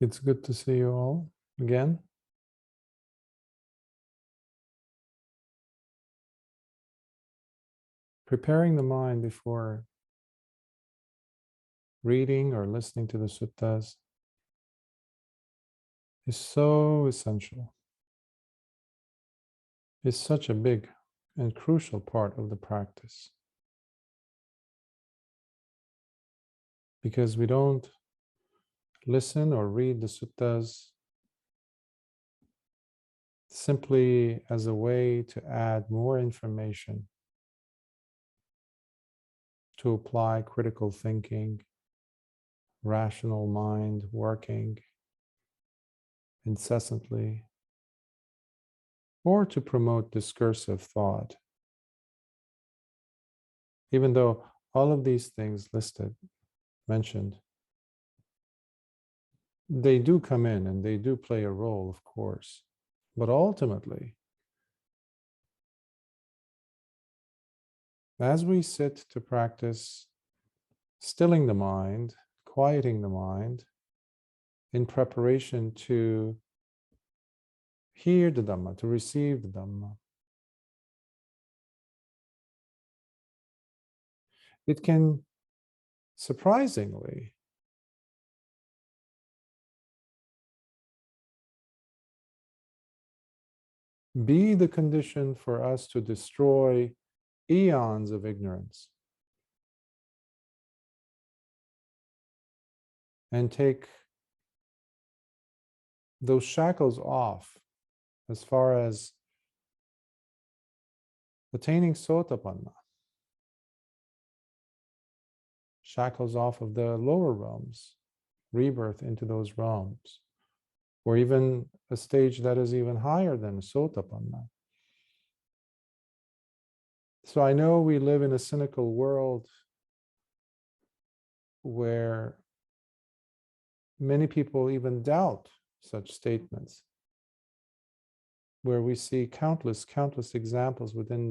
It's good to see you all again. Preparing the mind before reading or listening to the suttas is so essential. It's such a big and crucial part of the practice. Because we don't listen or read the suttas simply as a way to add more information, to apply critical thinking, rational mind working incessantly, or to promote discursive thought. Even though all of these things mentioned, they do come in and they do play a role, of course. But ultimately, as we sit to practice stilling the mind, quieting the mind, in preparation to hear the Dhamma, to receive the Dhamma, it can surprisingly be the condition for us to destroy eons of ignorance and take those shackles off as far as attaining Sotapanna, shackles off of the lower realms, rebirth into those realms, or even a stage that is even higher than Sotapanna. So I know we live in a cynical world where many people even doubt such statements, where we see countless examples within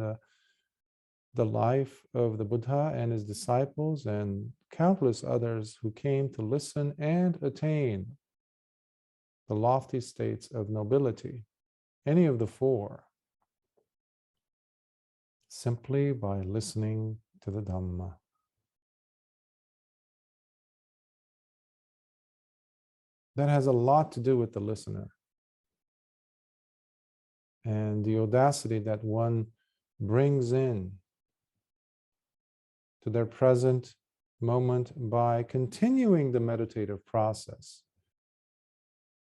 the life of the Buddha and his disciples, and countless others who came to listen and attain the lofty states of nobility, any of the four, simply by listening to the Dhamma. That has a lot to do with the listener and the audacity that one brings in to their present moment by continuing the meditative process.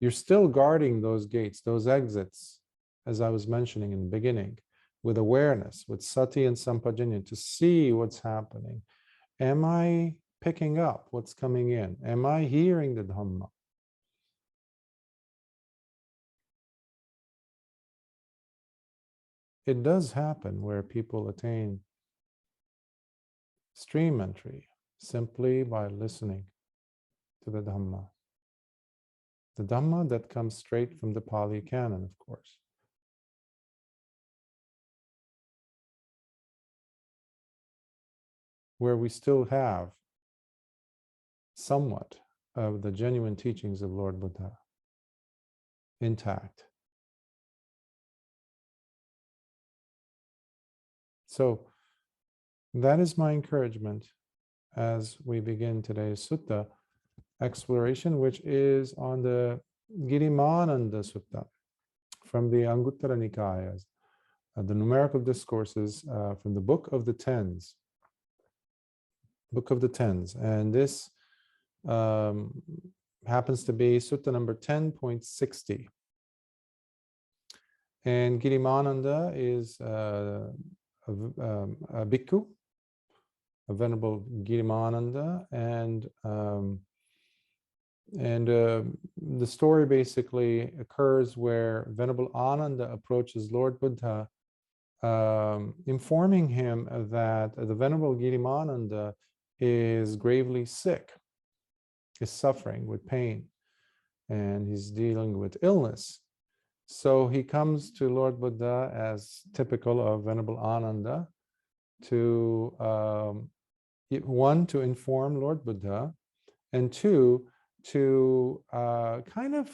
You're still guarding those gates, those exits, as I was mentioning in the beginning, with awareness, with sati and sampajanya, to see what's happening. Am I picking up what's coming in? Am I hearing the Dhamma? It does happen where people attain stream entry simply by listening to the Dhamma. The Dhamma that comes straight from the Pali Canon, of course. Where we still have somewhat of the genuine teachings of Lord Buddha intact. So that is my encouragement as we begin today's Sutta Exploration, which is on the Girimānanda Sutta from the Anguttara Nikāyas, the numerical discourses from the Book of the Tens. Book of the Tens. And this happens to be Sutta number 10.60. And Girimānanda is a Bhikkhu, a Venerable Girimānanda, and the story basically occurs where Venerable Ananda approaches Lord Buddha, informing him that the Venerable Girimānanda is gravely sick, is suffering with pain, and he's dealing with illness. So he comes to Lord Buddha, as typical of Venerable Ananda, to one, to inform Lord Buddha, and two, to kind of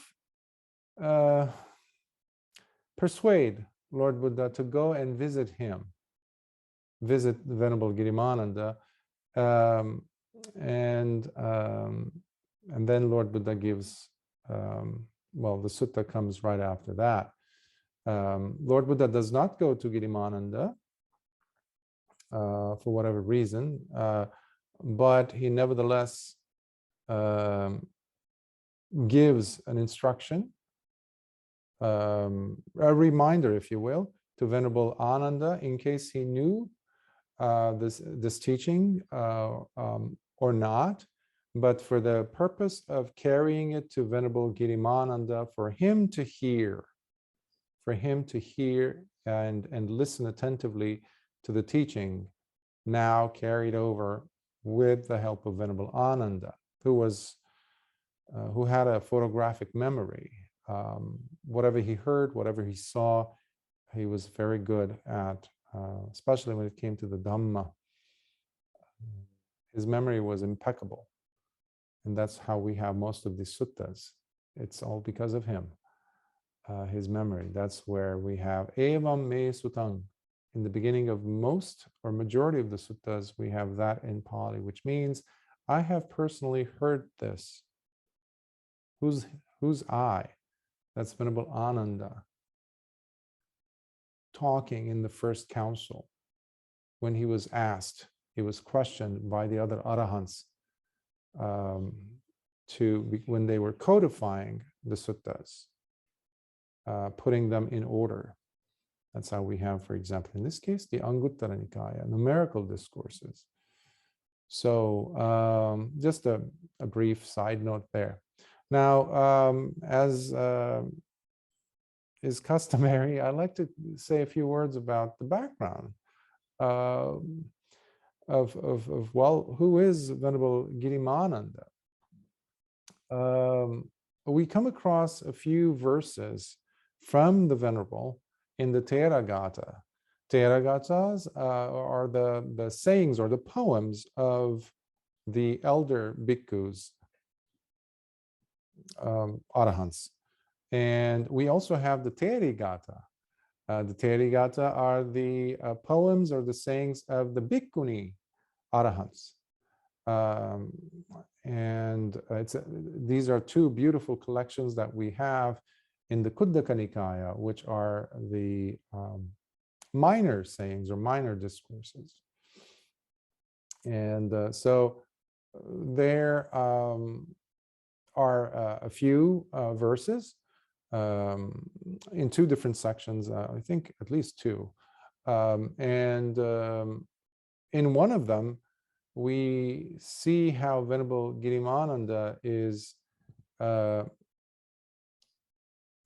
persuade Lord Buddha to go and visit him, visit the Venerable Girimānanda, and then Lord Buddha gives, well, the sutta comes right after that. Lord Buddha does not go to Girimānanda for whatever reason, but he nevertheless gives an instruction, a reminder, if you will, to Venerable Ananda in case he knew this teaching or not, but for the purpose of carrying it to Venerable Girimānanda for him to hear, and listen attentively to the teaching, now carried over with the help of Venerable Ananda, who had a photographic memory. Whatever he heard, whatever he saw, he was very good at, especially when it came to the Dhamma. His memory was impeccable. And that's how we have most of these suttas. It's all because of him, his memory. That's where we have evam me sutang. In the beginning of most or majority of the suttas, we have that in Pali, which means I have personally heard this. Who's I? That's Venerable Ananda talking in the first council when he was asked, he was questioned by the other arahants when they were codifying the suttas, putting them in order. That's how we have, for example, in this case, the Anguttara Nikāya, numerical discourses. So just a brief side note there. Now, as is customary, I'd like to say a few words about the background of well, who is Venerable Girimānanda? We come across a few verses from the Venerable in the Theragata. Theragatas are the sayings or the poems of the elder bhikkhus, arahants. And we also have the Therigata. The Therigata are the poems or the sayings of the bhikkhuni arahants. These are two beautiful collections that we have in the Khuddaka Nikāya, which are the minor sayings or minor discourses. And so there are a few verses in two different sections, I think at least two. In one of them, we see how Venerable Girimānanda is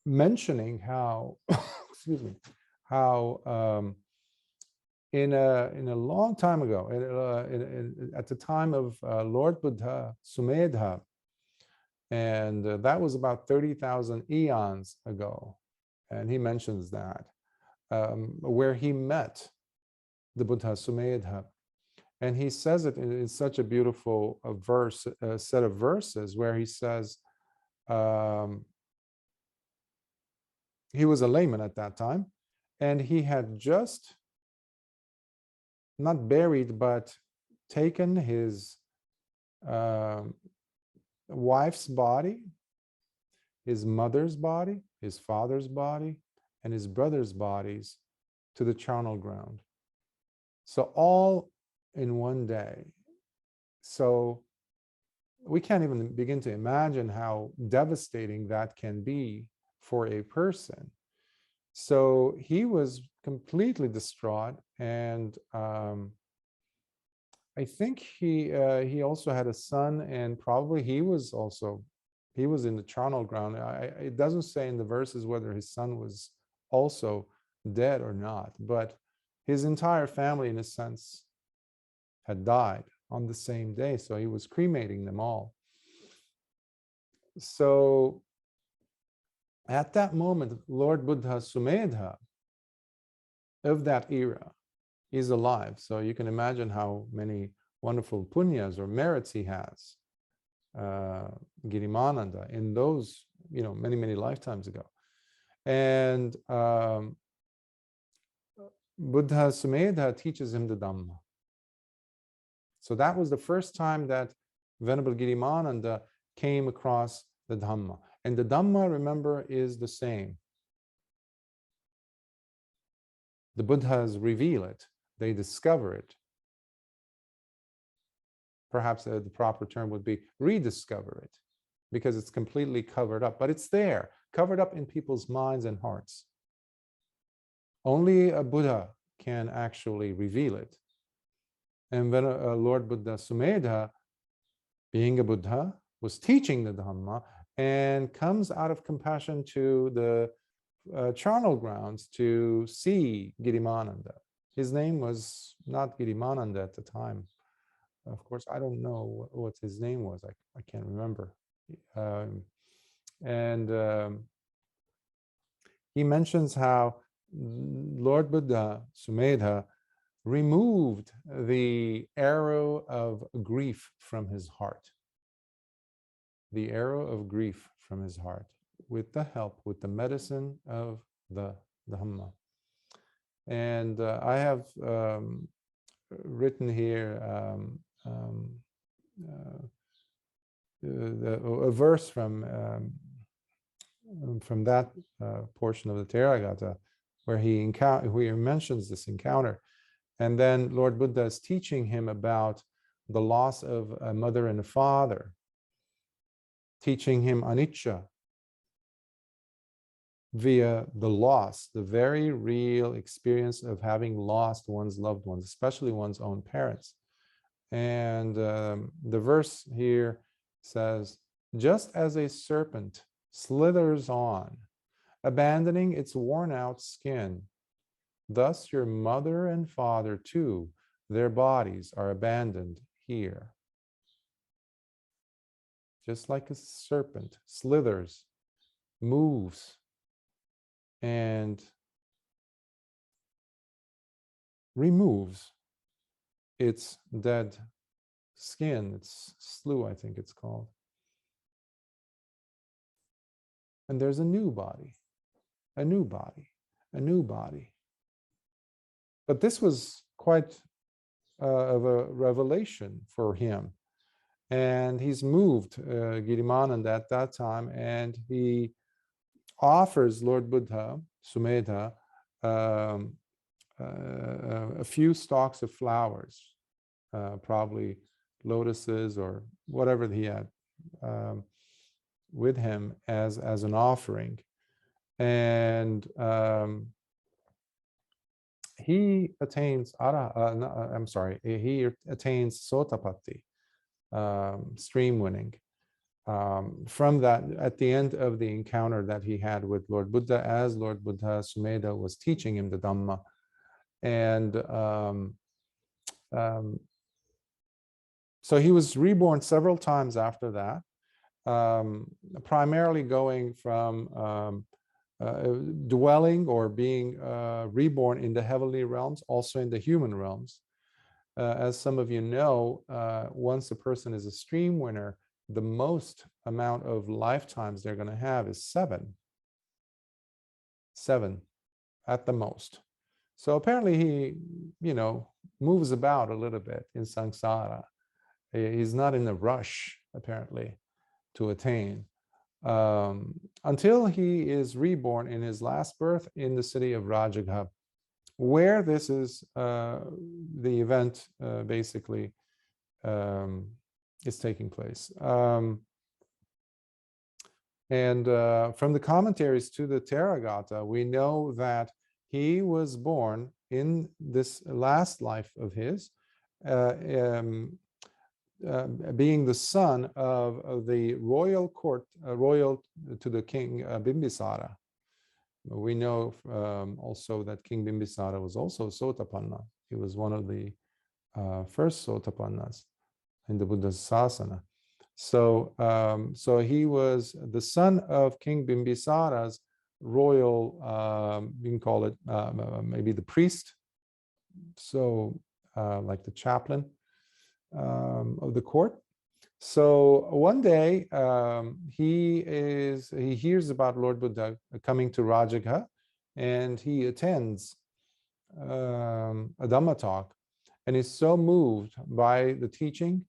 mentioning how, excuse me, how in a long time ago, at the time of Lord Buddha Sumedha, and that was about 30,000 eons ago, and he mentions that, where he met the Buddha Sumedha. And he says it in such a beautiful set of verses where he says, he was a layman at that time, and he had just not buried, but taken his wife's body, his mother's body, his father's body, and his brother's bodies to the charnel ground. So all in one day. So we can't even begin to imagine how devastating that can be for a person. So he was completely distraught, and I think he also had a son, and probably he was in the charnel ground. It doesn't say in the verses whether his son was also dead or not, but his entire family, in a sense, had died on the same day. So he was cremating them all. So at that moment, Lord Buddha Sumedha of that era is alive. So you can imagine how many wonderful punyas or merits he has. Girimānanda in those, many, many lifetimes ago. And Buddha Sumedha teaches him the Dhamma. So that was the first time that Venerable Girimānanda came across the Dhamma. And the Dhamma, remember, is the same. The Buddhas reveal it. They discover it. Perhaps the proper term would be rediscover it, because it's completely covered up. But it's there, covered up in people's minds and hearts. Only a Buddha can actually reveal it. And when Lord Buddha Sumedha, being a Buddha, was teaching the Dhamma and comes out of compassion to the charnel grounds to see Girimānanda. His name was not Girimānanda at the time. Of course, I don't know what his name was. I can't remember. He mentions how Lord Buddha Sumedha removed the arrow of grief from his heart. The arrow of grief from his heart, with the help, with the medicine of the Dhamma. And I have written here a verse from that portion of the Theragatha, where he mentions this encounter. And then Lord Buddha is teaching him about the loss of a mother and a father, teaching him anicca via the loss, the very real experience of having lost one's loved ones, especially one's own parents. And the verse here says, just as a serpent slithers on, abandoning its worn-out skin, thus your mother and father too, their bodies are abandoned here. Just like a serpent slithers, moves, and removes its dead skin, its slough, I think it's called. And there's a new body, a new body, a new body. But this was quite of a revelation for him. And he's moved, Girimānanda, at that time, and he offers Lord Buddha Sumedha a few stalks of flowers, probably lotuses or whatever he had with him as an offering. And he attains he attains Sotapatti, stream winning, from that, at the end of the encounter that he had with Lord Buddha, as Lord Buddha Sumedha was teaching him the Dhamma. And so he was reborn several times after that, primarily going from dwelling or being reborn in the heavenly realms, also in the human realms. As some of you know, once a person is a stream winner, the most amount of lifetimes they're going to have is 7. 7 at the most. So apparently he, moves about a little bit in samsara. He's not in a rush, apparently, to attain, until he is reborn in his last birth in the city of Rajagha, where this is the event basically is taking place. And from the commentaries to the Theragatha, we know that he was born in this last life of his, being the son of the royal court, royal to the king Bimbisara. We know also that King Bimbisara was also Sotapanna. He was one of the first Sotapannas in the Buddha's Sasana. So, so he was the son of King Bimbisara's royal, you can call it maybe the priest, so like the chaplain of the court. So one day he hears about Lord Buddha coming to Rajagha, and he attends a Dhamma talk, and is so moved by the teaching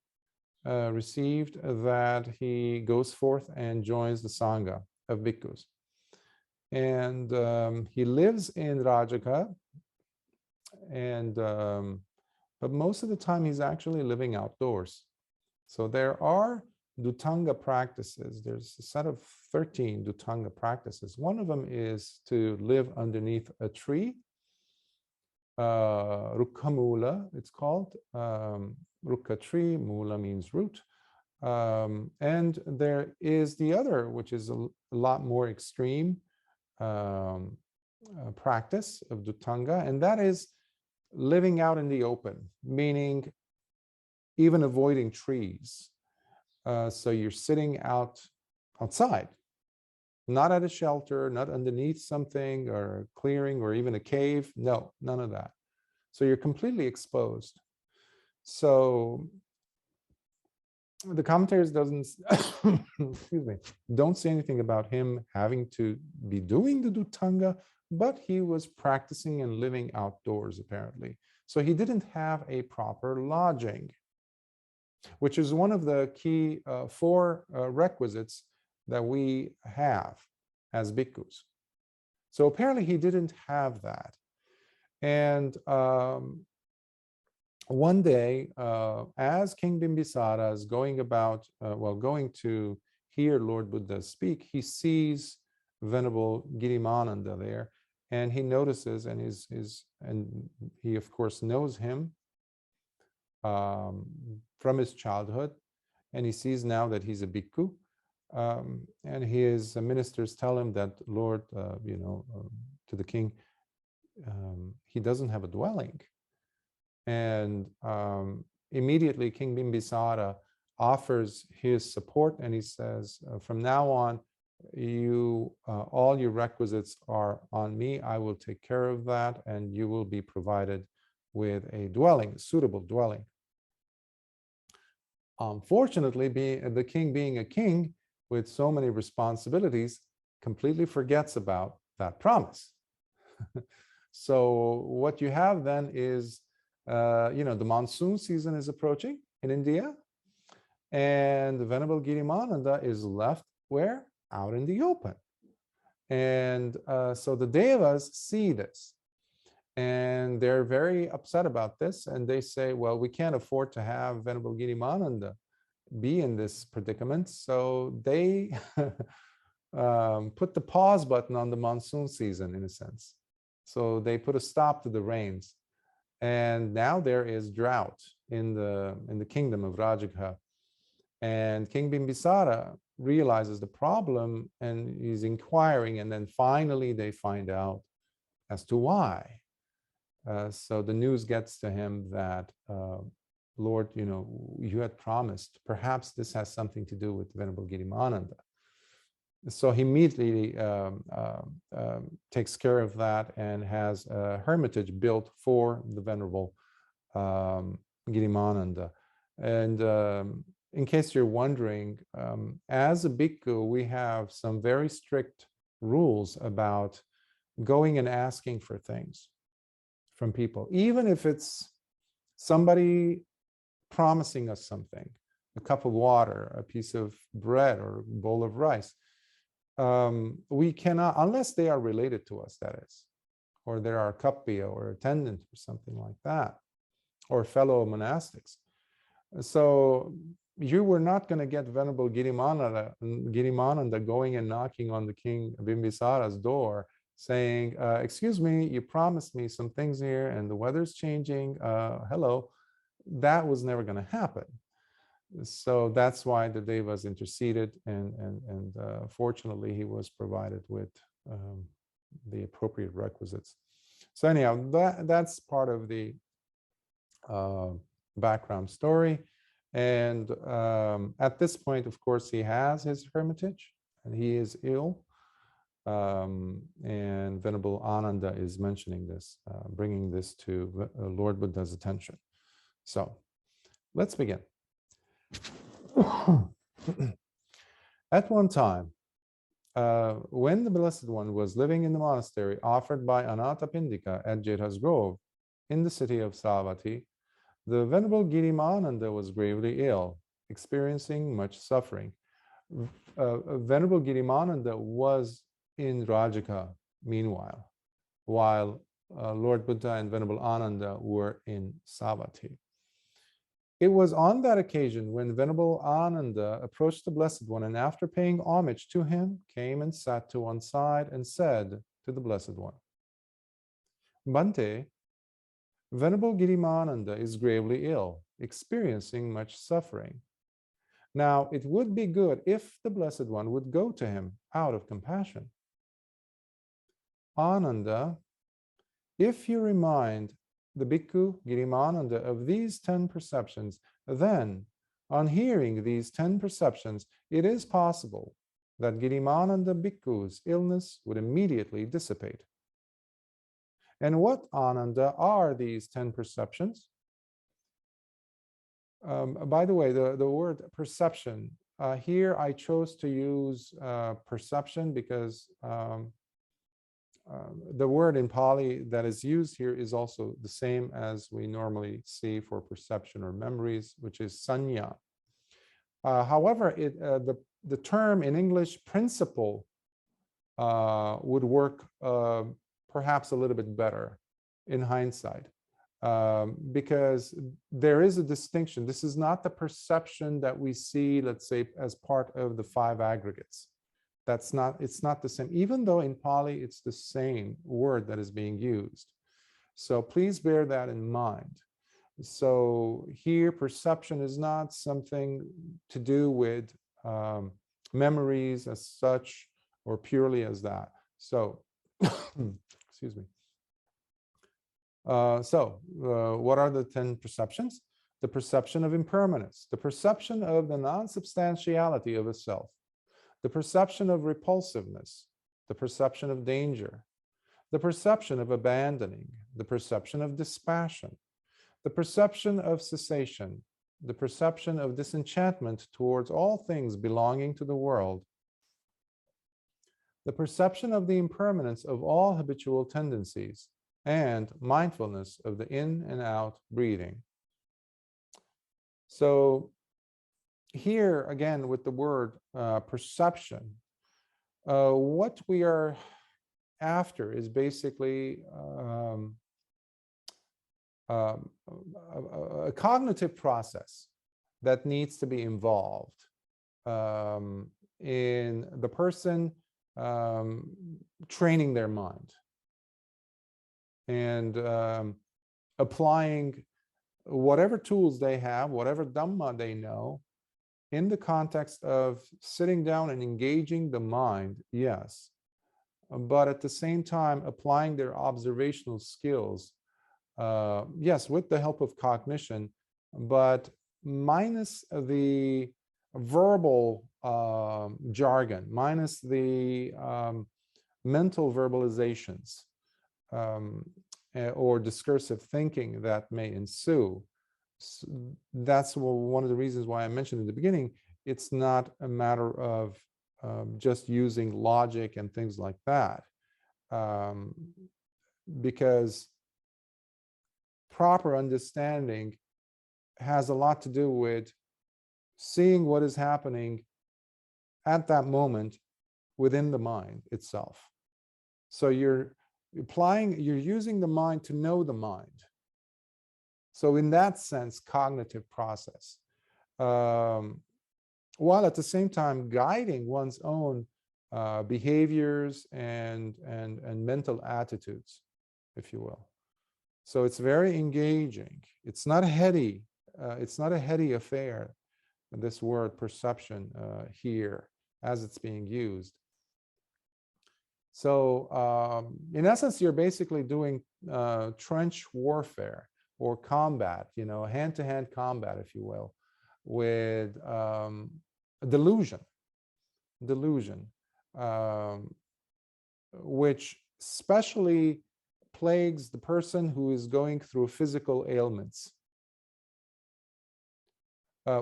received that he goes forth and joins the Sangha of Bhikkhus. And he lives in Rajagha, and but most of the time he's actually living outdoors. So there are Dutanga practices. There's a set of 13 Dutanga practices. One of them is to live underneath a tree, Rukha Mula, it's called. Rukha tree, Mula means root. And there is the other, which is a lot more extreme practice of Dutanga, and that is living out in the open, meaning even avoiding trees. So you're sitting outside, not at a shelter, not underneath something or a clearing or even a cave. No, none of that. So you're completely exposed. So the commentators excuse me, don't say anything about him having to be doing the Dutanga, but he was practicing and living outdoors apparently. So he didn't have a proper lodging, which is one of the key 4 requisites that we have as bhikkhus. So apparently he didn't have that. And one day, as King Bimbisara is going about, going to hear Lord Buddha speak, he sees Venerable Girimānanda there, and he notices, and he of course knows him from his childhood, and he sees now that he's a bhikkhu, and his ministers tell him that Lord, to the king, he doesn't have a dwelling. And immediately King Bimbisara offers his support, and he says, from now on, all your requisites are on me. I will take care of that, and you will be provided with a dwelling, a suitable dwelling. Unfortunately, the king, being a king with so many responsibilities, completely forgets about that promise. So what you have then is, the monsoon season is approaching in India, and the Venerable Girimānanda is left where? Out in the open. And so the Devas see this, and they're very upset about this, and they say, well, we can't afford to have Venerable Girimānanda be in this predicament. So they put the pause button on the monsoon season, in a sense. So they put a stop to the rains. And now there is drought in the kingdom of Rajagha. And King Bimbisara realizes the problem, and he's inquiring, and then finally they find out as to why. So the news gets to him that, Lord, you had promised, perhaps this has something to do with Venerable Girimānanda. So he immediately takes care of that and has a hermitage built for the Venerable Girimānanda. And in case you're wondering, as a bhikkhu, we have some very strict rules about going and asking for things from people, even if it's somebody promising us something, a cup of water, a piece of bread, or a bowl of rice. We cannot, unless they are related to us, that is, or they are a kappya or attendant or something like that, or fellow monastics. So you were not going to get Venerable Girimānanda going and knocking on the King Bimbisara's door saying, excuse me, you promised me some things here and the weather's changing, hello. That was never going to happen. So that's why the Devas interceded, and fortunately he was provided with the appropriate requisites. So anyhow, that's part of the background story. And at this point, of course, he has his hermitage and he is ill. And Venerable Ananda is mentioning this, bringing this to Lord Buddha's attention. So let's begin. At one time, when the Blessed One was living in the monastery offered by Anathapindika at Jetha's Grove in the city of Savatthi, the Venerable Girimānanda was gravely ill, experiencing much suffering. Venerable Girimānanda was in Rajaka, meanwhile, while Lord Buddha and Venerable Ananda were in Savatthi. It was on that occasion when Venerable Ananda approached the Blessed One and after paying homage to him, came and sat to one side and said to the Blessed One, Bhante, Venerable Girimānanda is gravely ill, experiencing much suffering. Now, it would be good if the Blessed One would go to him out of compassion. Ananda, if you remind the Bhikkhu Girimānanda of these 10 perceptions, then, on hearing these 10 perceptions, it is possible that Girimānanda Bhikkhu's illness would immediately dissipate. And what, Ananda, are these 10 perceptions? By the way, the word perception, here I chose to use perception because the word in Pali that is used here is also the same as we normally see for perception or memories, which is sanya. However, the term in English, principle, would work perhaps a little bit better in hindsight, because there is a distinction. This is not the perception that we see, let's say, as part of the 5 aggregates. It's not the same, even though in Pali it's the same word that is being used. So please bear that in mind. So here, perception is not something to do with memories as such, or purely as that. So, excuse me. What are the 10 perceptions? The perception of impermanence, the perception of the non-substantiality of a self, the perception of repulsiveness, the perception of danger, the perception of abandoning, the perception of dispassion, the perception of cessation, the perception of disenchantment towards all things belonging to the world, the perception of the impermanence of all habitual tendencies, and mindfulness of the in and out breathing. So here again with the word perception, what we are after is basically a cognitive process that needs to be involved in the person training their mind and applying whatever tools they have, whatever Dhamma they know, in the context of sitting down and engaging the mind, yes, but at the same time applying their observational skills, yes, with the help of cognition, but minus the verbal jargon, minus the mental verbalizations or discursive thinking that may ensue. So that's one of the reasons why I mentioned in the beginning, it's not a matter of just using logic and things like that, because proper understanding has a lot to do with seeing what is happening at that moment within the mind itself. So you're using the mind to know the mind. So in that sense, cognitive process, while at the same time guiding one's own behaviors and mental attitudes, if you will. So it's very engaging. It's not a heady affair, this word perception here as it's being used. So in essence, you're basically doing trench warfare or combat, hand-to-hand combat, if you will, with delusion, which especially plagues the person who is going through physical ailments.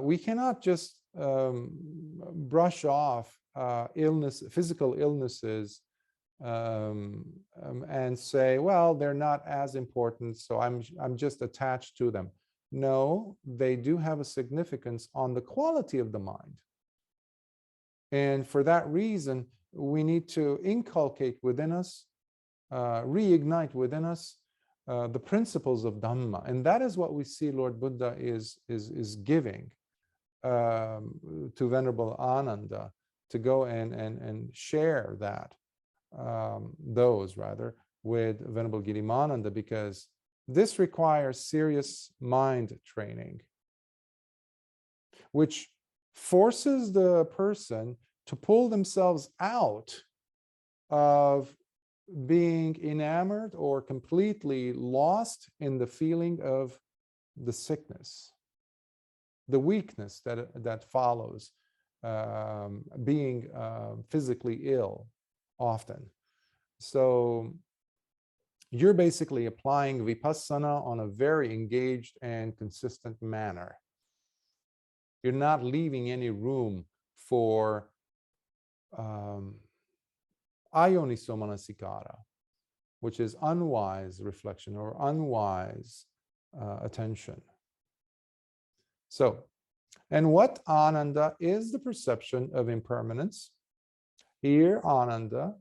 We cannot just brush off physical illnesses, and say, well, they're not as important, so I'm just attached to them. No, they do have a significance on the quality of the mind. And for that reason, we need to inculcate within us, reignite within us the principles of Dhamma. And that is what we see Lord Buddha is giving to Venerable Ananda, to go and share that, those rather, with Venerable Girimānanda, because this requires serious mind training, which forces the person to pull themselves out of being enamored or completely lost in the feeling of the sickness, the weakness that follows being physically ill often. So you're basically applying vipassana on a very engaged and consistent manner. You're not leaving any room for ayoniso manasikara, which is unwise reflection or unwise attention. So, and what Ananda is the perception of impermanence. Here, Ananda,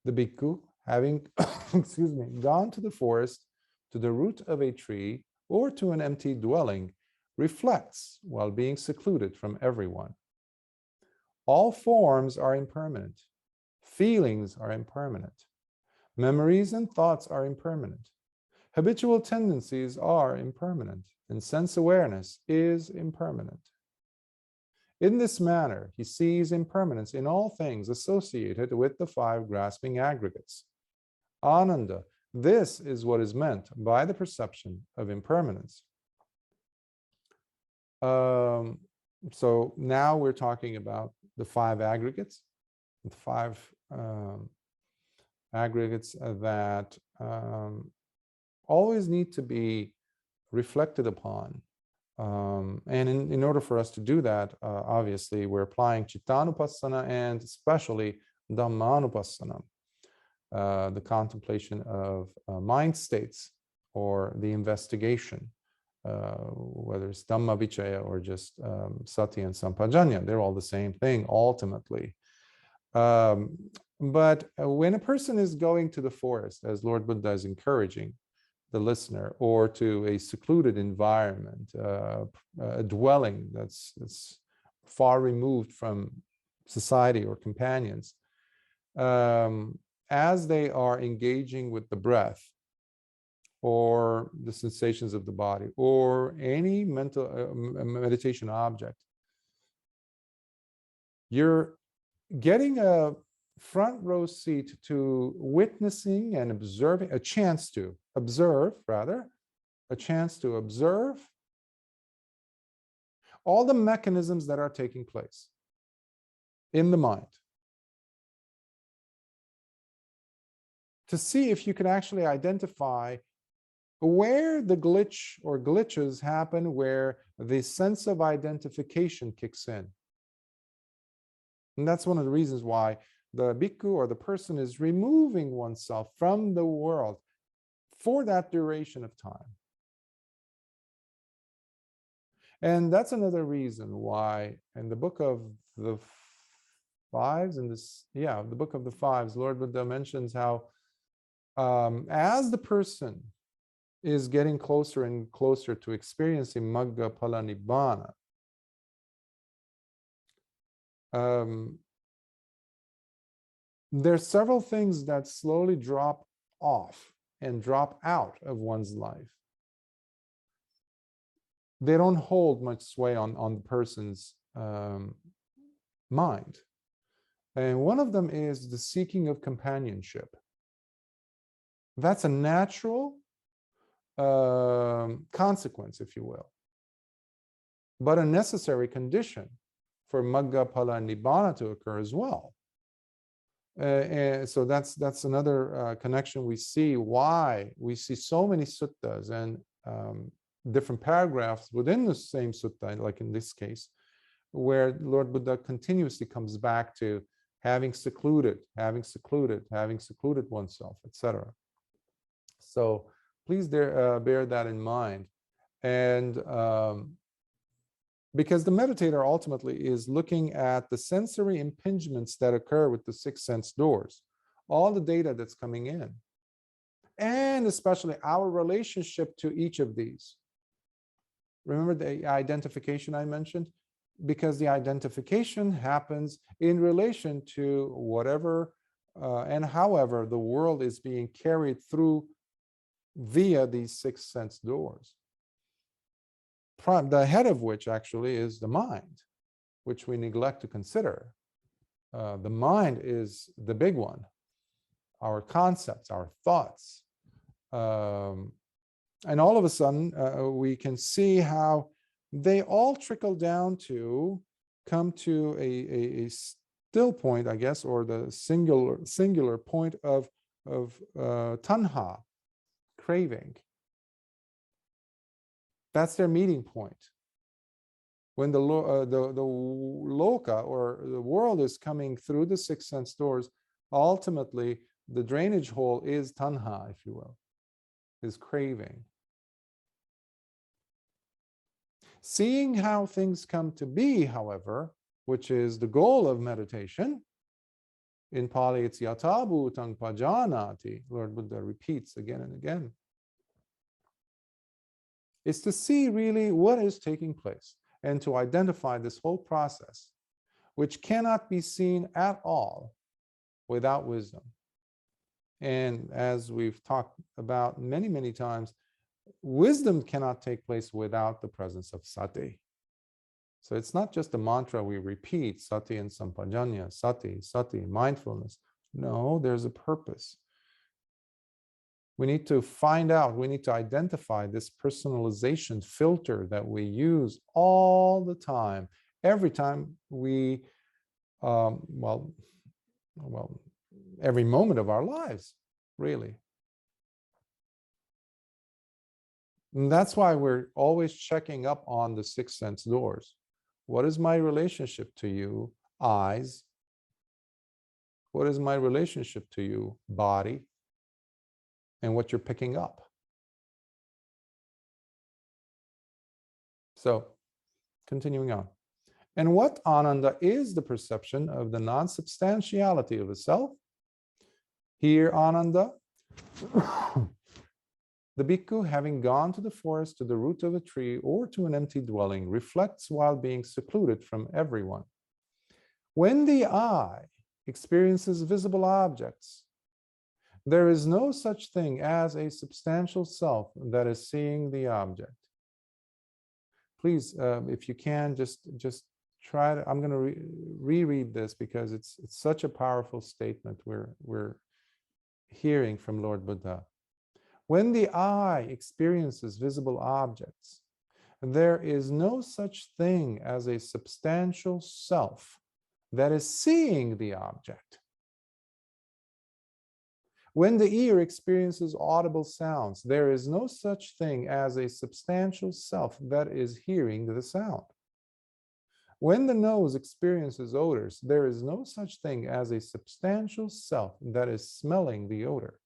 the bhikkhu, having excuse me, gone to the forest, to the root of a tree, or to an empty dwelling, reflects while being secluded from everyone. All forms are impermanent. Feelings are impermanent. Memories and thoughts are impermanent. Habitual tendencies are impermanent, and sense awareness is impermanent. In this manner, he sees impermanence in all things associated with the five grasping aggregates. Ananda, this is what is meant by the perception of impermanence. So now we're talking about the five aggregates, the five aggregates that always need to be reflected upon. And in order for us to do that, obviously, we're applying Cittanupassana and especially Dhammanupassana, the contemplation of mind states or the investigation, whether it's Dhamma Vichaya or just Sati and Sampajanya. They're all the same thing ultimately. But when a person is going to the forest, as Lord Buddha is encouraging the listener, or to a secluded environment, a dwelling that's far removed from society or companions, as they are engaging with the breath or the sensations of the body or any mental meditation object, you're getting a front row seat to witnessing and observing, a chance to observe all the mechanisms that are taking place in the mind, to see if you can actually identify where the glitch or glitches happen, where the sense of identification kicks in. And that's one of the reasons why the bhikkhu or the person is removing oneself from the world for that duration of time. And that's another reason why in the book of the fives, the book of the fives, Lord Buddha mentions how as the person is getting closer and closer to experiencing Magga Phala Nibbana, there's several things that slowly drop off and drop out of one's life. They don't hold much sway on the person's mind. And one of them is the seeking of companionship. That's a natural consequence, if you will, but a necessary condition for Magga Phala Nibbana to occur as well. And so that's another connection we see, why we see so many suttas and different paragraphs within the same sutta, like in this case, where Lord Buddha continuously comes back to having secluded oneself, etc. So please bear that in mind. And because the meditator ultimately is looking at the sensory impingements that occur with the six sense doors, all the data that's coming in, and especially our relationship to each of these. Remember the identification I mentioned? Because the identification happens in relation to whatever and however the world is being carried through via these six sense doors. The head of which actually is the mind, which we neglect to consider. The mind is the big one. Our concepts, our thoughts. And all of a sudden, we can see how they all trickle down to come to a still point, I guess, or the singular point of tanha, craving. That's their meeting point. When the loka, or the world, is coming through the six sense doors, ultimately the drainage hole is tanha, if you will, is craving. Seeing how things come to be, however, which is the goal of meditation, in Pali it's yata bhutang pajanati, Lord Buddha repeats again and again, is to see really what is taking place and to identify this whole process, which cannot be seen at all without wisdom. And as we've talked about many, many times, wisdom cannot take place without the presence of sati. So it's not just a mantra we repeat, sati and sampajanya, sati, sati, mindfulness. No, there's a purpose. We need to find out, we need to identify this personalization filter that we use all the time, every time we, every moment of our lives, really. And that's why we're always checking up on the six sense doors. What is my relationship to you, eyes? What is my relationship to you, body? And what you're picking up. So, continuing on. And what Ananda is the perception of the non-substantiality of a self? Here, Ananda, the bhikkhu, having gone to the forest, to the root of a tree, or to an empty dwelling, reflects while being secluded from everyone. When the eye experiences visible objects, there is no such thing as a substantial self that is seeing the object. Please, if you can, just try to. I'm going to reread this because it's such a powerful statement we're hearing from Lord Buddha. When the eye experiences visible objects, there is no such thing as a substantial self that is seeing the object. When the ear experiences audible sounds, there is no such thing as a substantial self that is hearing the sound. When the nose experiences odors, there is no such thing as a substantial self that is smelling the odor.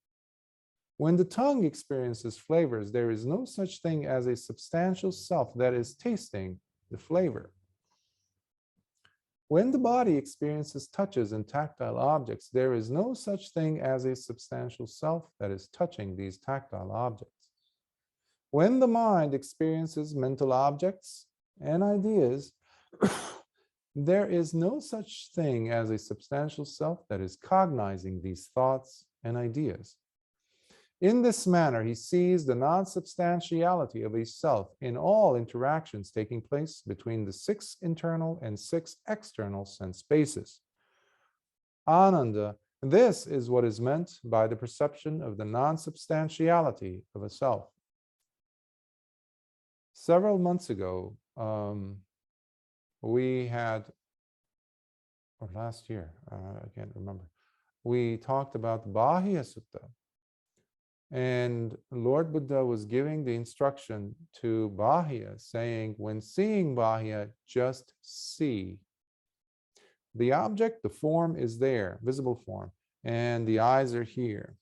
When the tongue experiences flavors, there is no such thing as a substantial self that is tasting the flavor. When the body experiences touches and tactile objects, there is no such thing as a substantial self that is touching these tactile objects. When the mind experiences mental objects and ideas, there is no such thing as a substantial self that is cognizing these thoughts and ideas. In this manner, he sees the non-substantiality of a self in all interactions taking place between the six internal and six external sense spaces. Ananda, this is what is meant by the perception of the non-substantiality of a self. Several months ago, we had, or last year, I can't remember, we talked about the Bahya Sutta. And Lord Buddha was giving the instruction to Bahya, saying, when seeing Bahya, just see. The object, the form is there, visible form, and the eyes are here.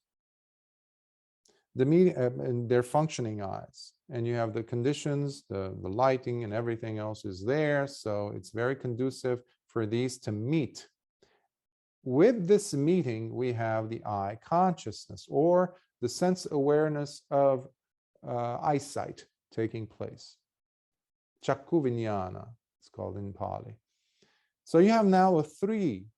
And they're functioning eyes. And you have the conditions, the lighting and everything else is there. So it's very conducive for these to meet. With this meeting, we have the eye consciousness, or the sense awareness of eyesight taking place. Chakku viññāna, it's called in Pali. So you have now a three-part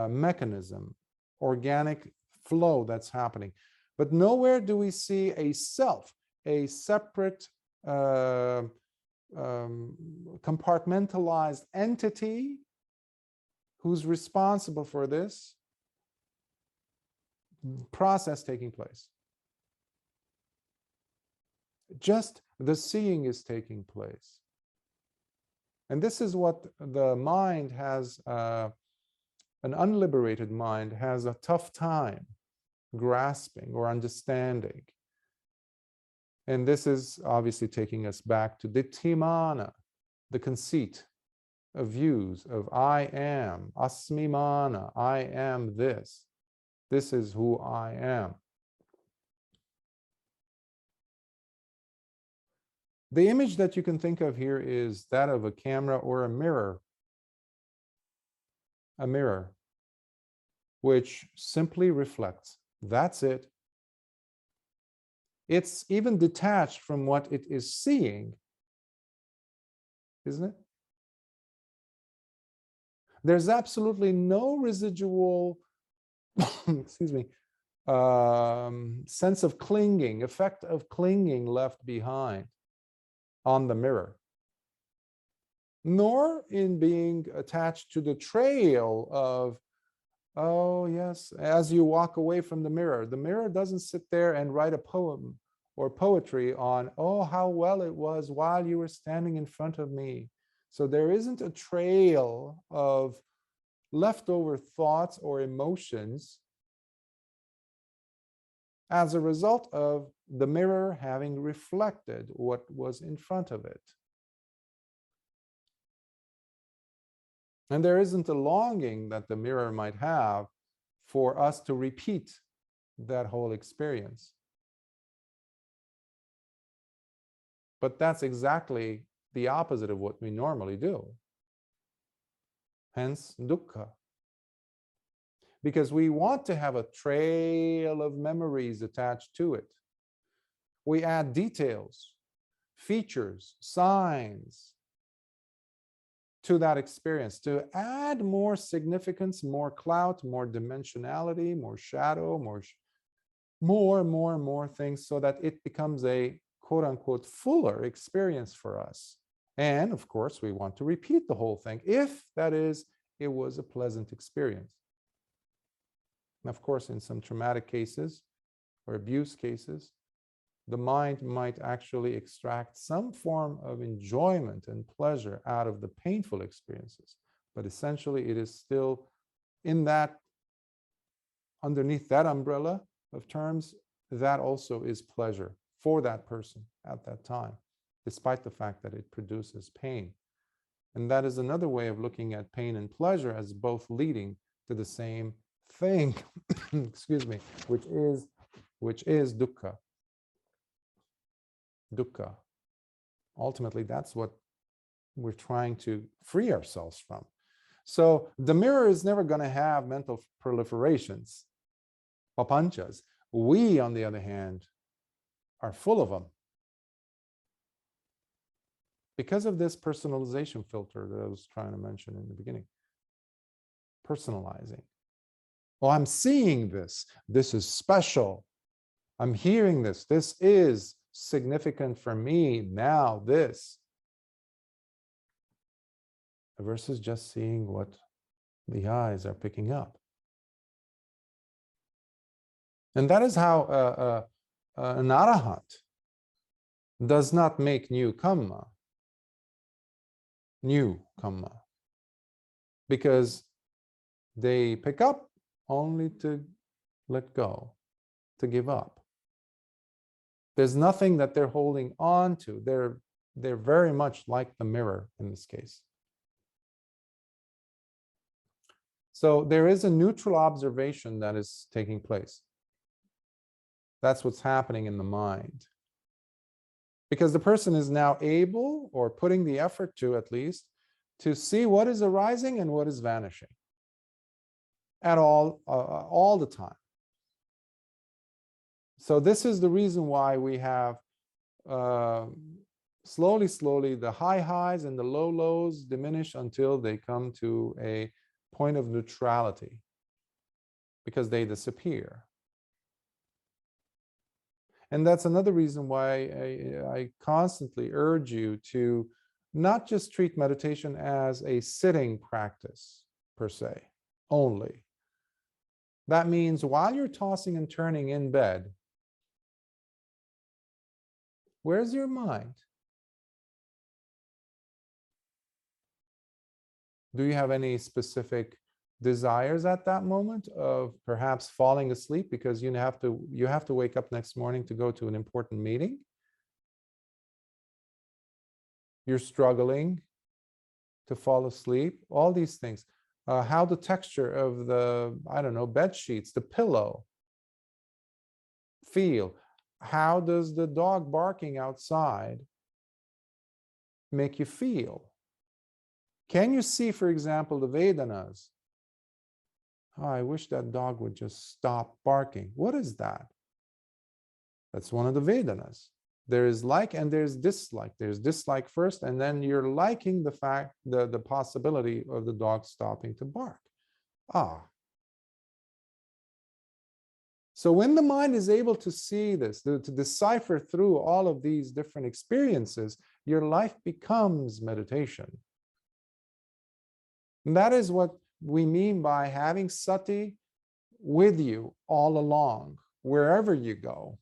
mechanism, organic flow that's happening. But nowhere do we see a self, a separate compartmentalized entity who's responsible for this process taking place. Just the seeing is taking place. And this is what the mind has, an unliberated mind has a tough time grasping or understanding. And this is obviously taking us back to Ditthimana, the conceit of views of I am, asmimana, I am this. This is who I am. The image that you can think of here is that of a camera or a mirror. A mirror, which simply reflects. That's it. It's even detached from what it is seeing, isn't it? There's absolutely no residual, excuse me, sense of clinging, effect of clinging left behind on the mirror, nor in being attached to the trail of, oh yes, as you walk away from the mirror doesn't sit there and write a poem or poetry on, oh, how well it was while you were standing in front of me. So there isn't a trail of leftover thoughts or emotions as a result of the mirror having reflected what was in front of it. And there isn't a longing that the mirror might have for us to repeat that whole experience. But that's exactly the opposite of what we normally do. Hence, dukkha. Because we want to have a trail of memories attached to it. We add details, features, signs to that experience to add more significance, more clout, more dimensionality, more shadow, more things, so that it becomes a quote unquote fuller experience for us. And of course, we want to repeat the whole thing if, that is, it was a pleasant experience. And of course, in some traumatic cases or abuse cases, the mind might actually extract some form of enjoyment and pleasure out of the painful experiences. But essentially, it is still in that, underneath that umbrella of terms, that also is pleasure for that person at that time, despite the fact that it produces pain. And that is another way of looking at pain and pleasure as both leading to the same thing, excuse me, which is dukkha. Dukkha. Ultimately, that's what we're trying to free ourselves from. So the mirror is never going to have mental proliferations, papanchas. We, on the other hand, are full of them because of this personalization filter that I was trying to mention in the beginning. Personalizing. Well, I'm seeing this. This is special. I'm hearing this. This is significant for me now, this. Versus just seeing what the eyes are picking up. And that is how an arahant does not make new kamma, because they pick up only to let go, to give up. There's nothing that they're holding on to. They're very much like the mirror in this case. So there is a neutral observation that is taking place. That's what's happening in the mind. Because the person is now able, or putting the effort to at least, to see what is arising and what is vanishing at all the time. So this is the reason why we have slowly the high highs and the low lows diminish until they come to a point of neutrality, because they disappear. And that's another reason why I constantly urge you to not just treat meditation as a sitting practice per se only. That means while you're tossing and turning in bed, where's your mind? Do you have any specific desires at that moment of perhaps falling asleep because you have to wake up next morning to go to an important meeting? You're struggling to fall asleep, all these things. How the texture of the, I don't know, bed sheets, the pillow feel. How does the dog barking outside make you feel? Can you see, for example, the Vedanas? Oh, I wish that dog would just stop barking. What is that? That's one of the Vedanas. There is like and there's dislike. There's dislike first, and then you're liking the fact, the possibility of the dog stopping to bark. So when the mind is able to see this, to decipher through all of these different experiences, your life becomes meditation. And that is what we mean by having sati with you all along, wherever you go.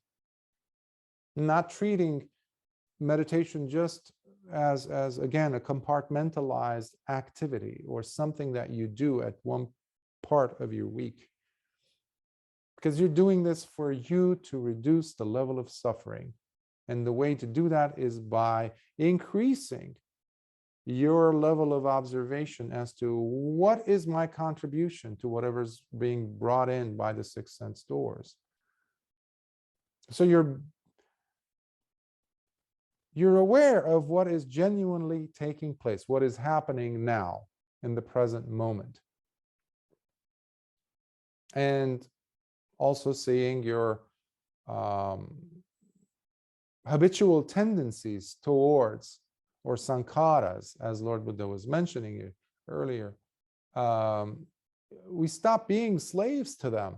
Not treating meditation just as again, a compartmentalized activity or something that you do at one part of your week. Because you're doing this for you to reduce the level of suffering. And the way to do that is by increasing your level of observation as to what is my contribution to whatever's being brought in by the six sense doors. So you're aware of what is genuinely taking place, what is happening now in the present moment. And also seeing your habitual tendencies towards, or sankharas, as Lord Buddha was mentioning it earlier. We stop being slaves to them,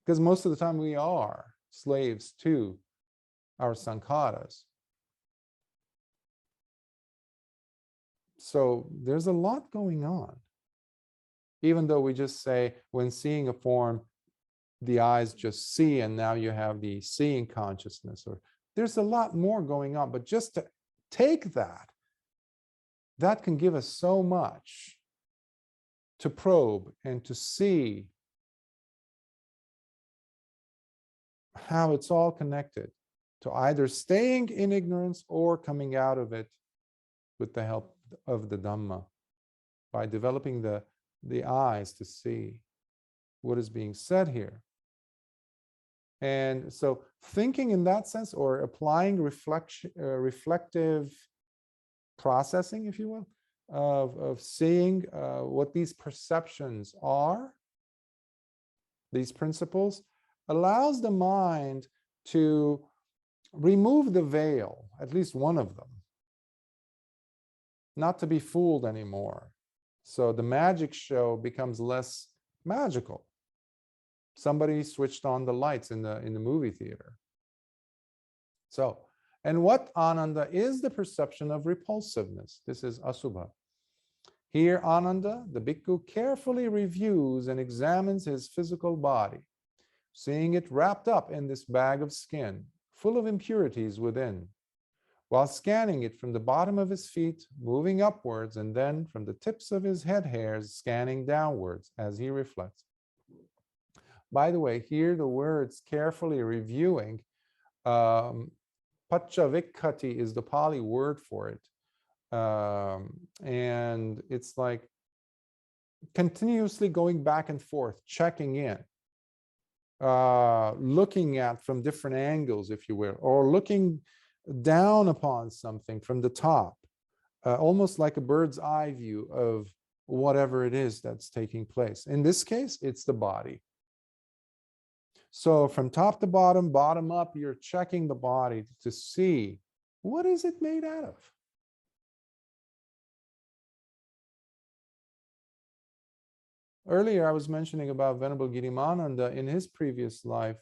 because most of the time we are slaves to our sankharas. So there's a lot going on. Even though we just say, when seeing a form, the eyes just see, and now you have the seeing consciousness, or there's a lot more going on. But just to take that can give us so much to probe and to see how it's all connected to either staying in ignorance or coming out of it with the help of the Dhamma, by developing the eyes to see what is being said here. And so thinking in that sense, or applying reflective processing, if you will, of seeing what these perceptions are, these principles, allows the mind to remove the veil, at least one of them, not to be fooled anymore. So the magic show becomes less magical. Somebody switched on the lights in the movie theater. So, and what Ananda is the perception of repulsiveness. This is Asubha. Here, Ananda, the Bhikkhu, carefully reviews and examines his physical body, seeing it wrapped up in this bag of skin, full of impurities within, while scanning it from the bottom of his feet, moving upwards, and then from the tips of his head hairs, scanning downwards as he reflects. By the way, hear the words carefully reviewing. Paccavakkati is the Pali word for it. And it's like continuously going back and forth, checking in, looking at from different angles, if you will, or looking down upon something from the top, almost like a bird's eye view of whatever it is that's taking place. In this case, it's the body. So from top to bottom, bottom up, you're checking the body to see what is it made out of. Earlier, I was mentioning about Venerable Girimānanda in his previous life,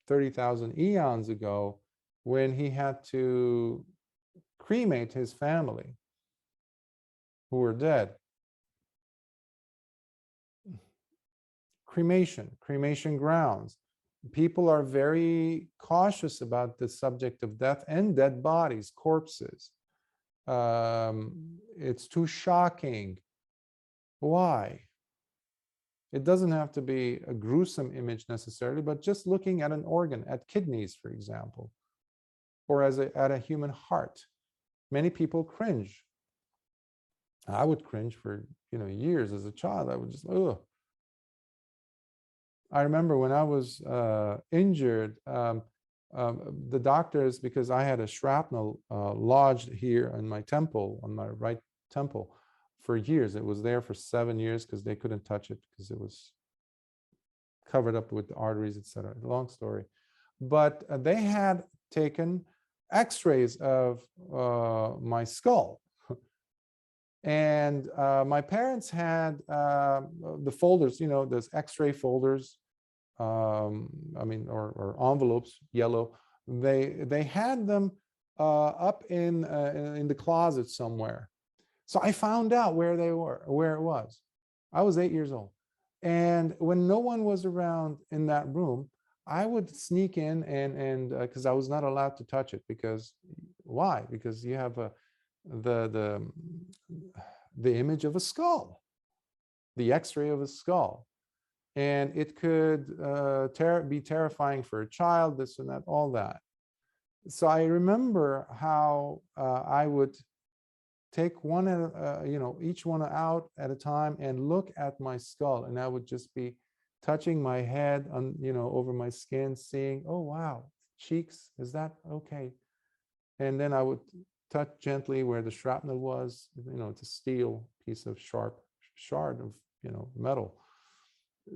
30,000 eons ago, when he had to cremate his family who were dead. Cremation grounds. People are very cautious about the subject of death and dead bodies, corpses. It's too shocking. Why? It doesn't have to be a gruesome image necessarily, but just looking at an organ, at kidneys, for example, or at a human heart. Many people cringe. I would cringe for years as a child. I would just, ugh. I remember when I was injured, the doctors, because I had a shrapnel lodged here in my temple, on my right temple, for years. It was there for 7 years because they couldn't touch it because it was covered up with the arteries, etc. Long story. But they had taken x-rays of my skull. And my parents had the folders, those x-ray folders, or envelopes, yellow. They had them up in the closet somewhere. So I found out where they were, where it was. I was 8 years old. And when no one was around in that room, I would sneak in and because I was not allowed to touch it. Because why? Because you have the image of a skull, the x-ray of a skull. And it could be terrifying for a child, this and that, all that. So I remember how I would take one, each one out at a time and look at my skull, and I would just be touching my head on, over my skin, seeing, oh wow, cheeks, is that okay? And then I would touch gently where the shrapnel was. It's a steel piece of sharp shard of metal.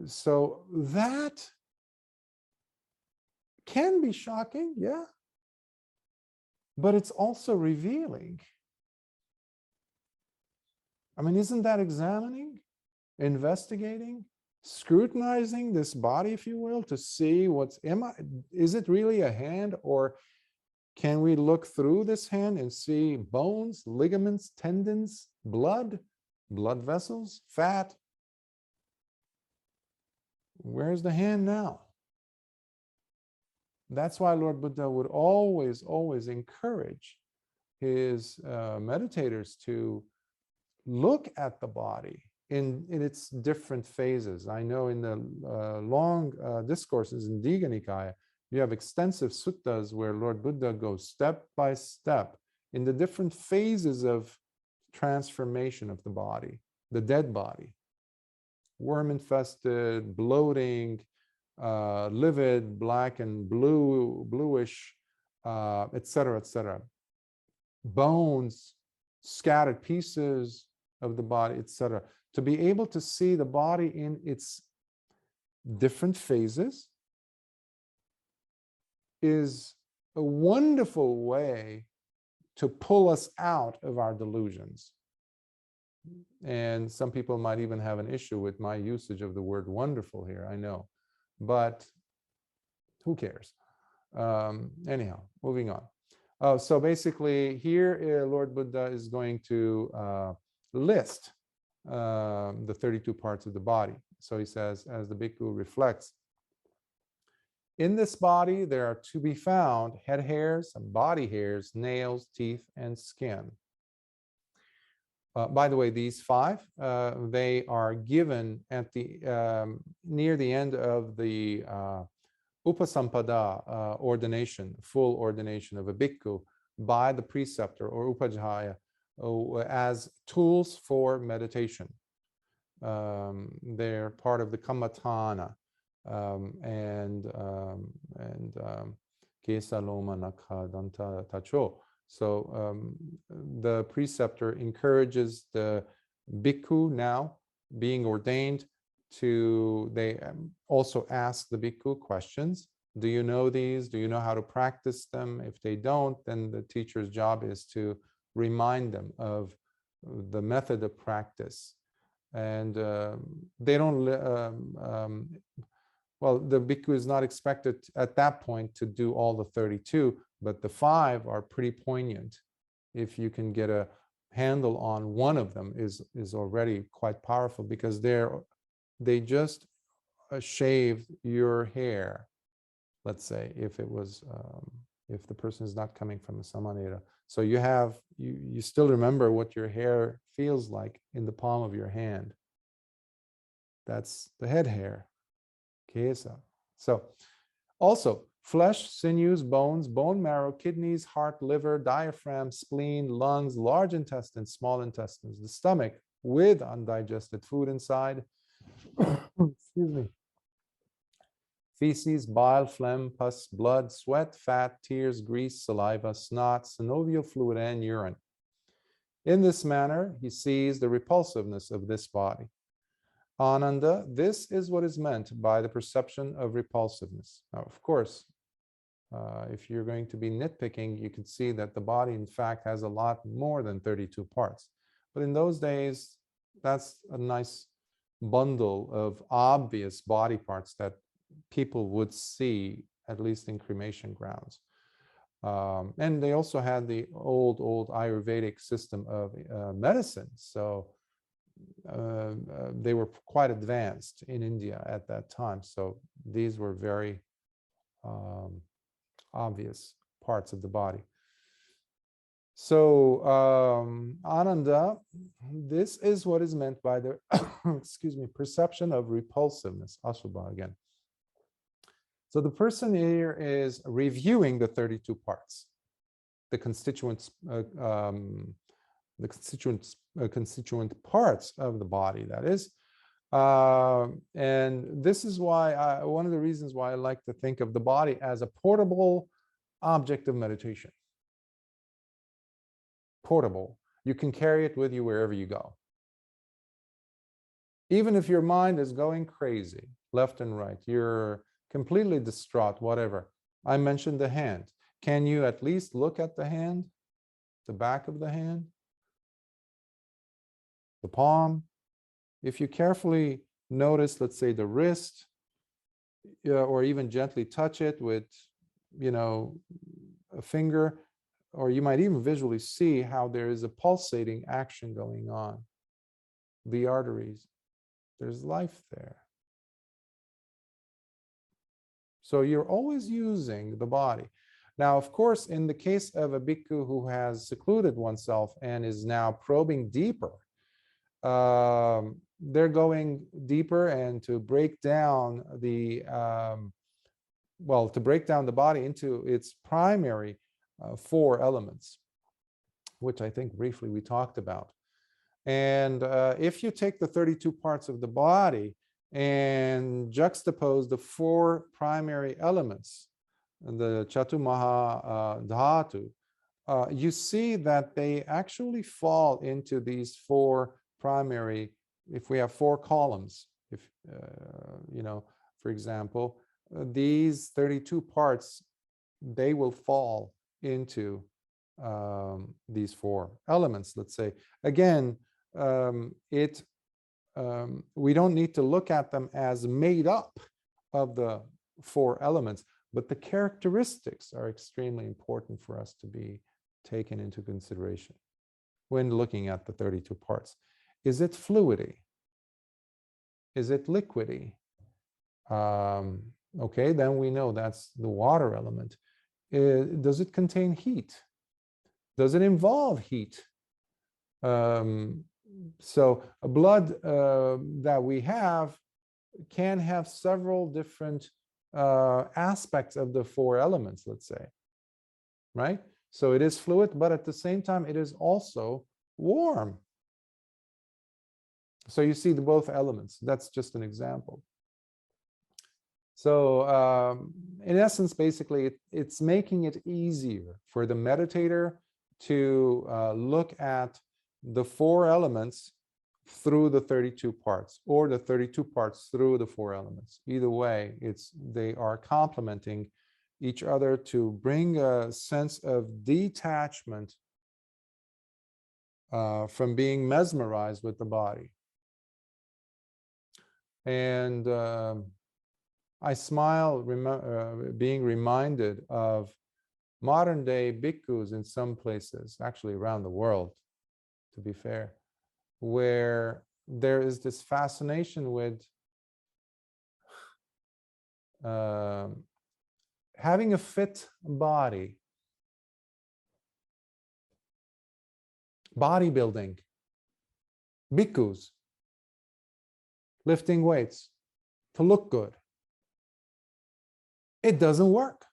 So that can be shocking, yeah, but it's also revealing. I mean, isn't that examining, investigating, scrutinizing this body, if you will, to see is it really a hand, or can we look through this hand and see bones, ligaments, tendons, blood vessels, fat? Where's the hand now? That's why Lord Buddha would always encourage his meditators to look at the body in its different phases. I know in the long discourses in Dīga Nikāya, you have extensive suttas where Lord Buddha goes step by step in the different phases of transformation of the body, the dead body. Worm-infested, bloating, livid, black and bluish, etc., etc. Bones, scattered pieces of the body, etc. To be able to see the body in its different phases is a wonderful way to pull us out of our delusions. And some people might even have an issue with my usage of the word wonderful here, I know, but who cares? Anyhow, moving on. So basically here, Lord Buddha is going to list the 32 parts of the body. So he says, as the Bhikkhu reflects, in this body, there are to be found head hairs, body hairs, nails, teeth, and skin. By the way, these 5, they are given at the near the end of the upasampada ordination, full ordination of a bhikkhu by the preceptor or upajjhaya as tools for meditation. They're part of the kammatthana and kesa loma nakha danta tacho. So the preceptor encourages the bhikkhu now being ordained to, they also ask the bhikkhu questions. Do you know these? Do you know how to practice them? If they don't, then the teacher's job is to remind them of the method of practice. And they don't, well, the bhikkhu is not expected at that point to do all the 32, but the 5 are pretty poignant. If you can get a handle on one of them is already quite powerful, because they just shaved your hair. Let's say if it was, if the person is not coming from a samanera. So you still remember what your hair feels like in the palm of your hand. That's the head hair. Kesa. So also flesh, sinews, bones, bone marrow, kidneys, heart, liver, diaphragm, spleen, lungs, large intestines, small intestines, the stomach with undigested food inside. Excuse me. Feces, bile, phlegm, pus, blood, sweat, fat, tears, grease, saliva, snot, synovial fluid, and urine. In this manner, he sees the repulsiveness of this body. Ananda, this is what is meant by the perception of repulsiveness. Now, of course, if you're going to be nitpicking, you can see that the body, in fact, has a lot more than 32 parts. But in those days, that's a nice bundle of obvious body parts that people would see, at least in cremation grounds. And they also had the old Ayurvedic system of medicine. So they were quite advanced in India at that time. So these were very obvious parts of the body. So Ananda, this is what is meant by the excuse me, perception of repulsiveness, Asubha again. So the person here is reviewing the 32 parts, the constituent parts of the body, that is. And this is why one of the reasons why I like to think of the body as a portable object of meditation. Portable. You can carry it with you wherever you go. Even if your mind is going crazy, left and right, you're completely distraught, whatever. I mentioned the hand. Can you at least look at the hand, the back of the hand, the palm? If you carefully notice, let's say, the wrist, or even gently touch it with, a finger, or you might even visually see how there is a pulsating action going on. The arteries, there's life there. So you're always using the body. Now, of course, in the case of a bhikkhu who has secluded oneself and is now probing deeper, they're going deeper, and to break down the, to break down the body into its primary 4 elements, which I think briefly we talked about. And if you take the 32 parts of the body and juxtapose the 4 primary elements, the Chatumaha Dhatu, you see that they actually fall into these 4 primary, if we have 4 columns, if, for example, these 32 parts, they will fall into these 4 elements, let's say. Again, we don't need to look at them as made up of the 4 elements, but the characteristics are extremely important for us to be taken into consideration when looking at the 32 parts. Is it fluidy? Is it liquidy? Okay, then we know that's the water element. Does it contain heat? Does it involve heat? So a blood that we have can have several different aspects of the four elements, let's say, right? So it is fluid, but at the same time, it is also warm. So you see the both elements. That's just an example. So in essence, basically, it's making it easier for the meditator to look at the four elements through the 32 parts, or the 32 parts through the four elements. Either way, they are complementing each other to bring a sense of detachment from being mesmerized with the body. And I smile being reminded of modern day bhikkhus in some places, actually around the world, to be fair, where there is this fascination with having a fit body, bodybuilding, bhikkhus, lifting weights to look good. It doesn't work.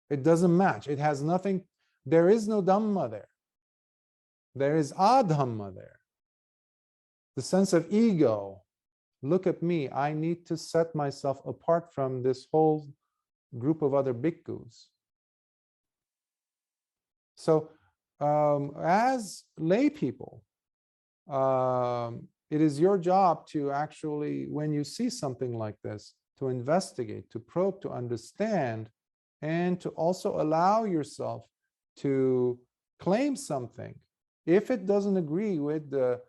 It doesn't match. It has nothing. There is no Dhamma there. There is Adhamma there. The sense of ego. Look at me. I need to set myself apart from this whole group of other bhikkhus. So as lay people, it is your job to actually, when you see something like this, to investigate, to probe, to understand, and to also allow yourself to claim something. If it doesn't agree with the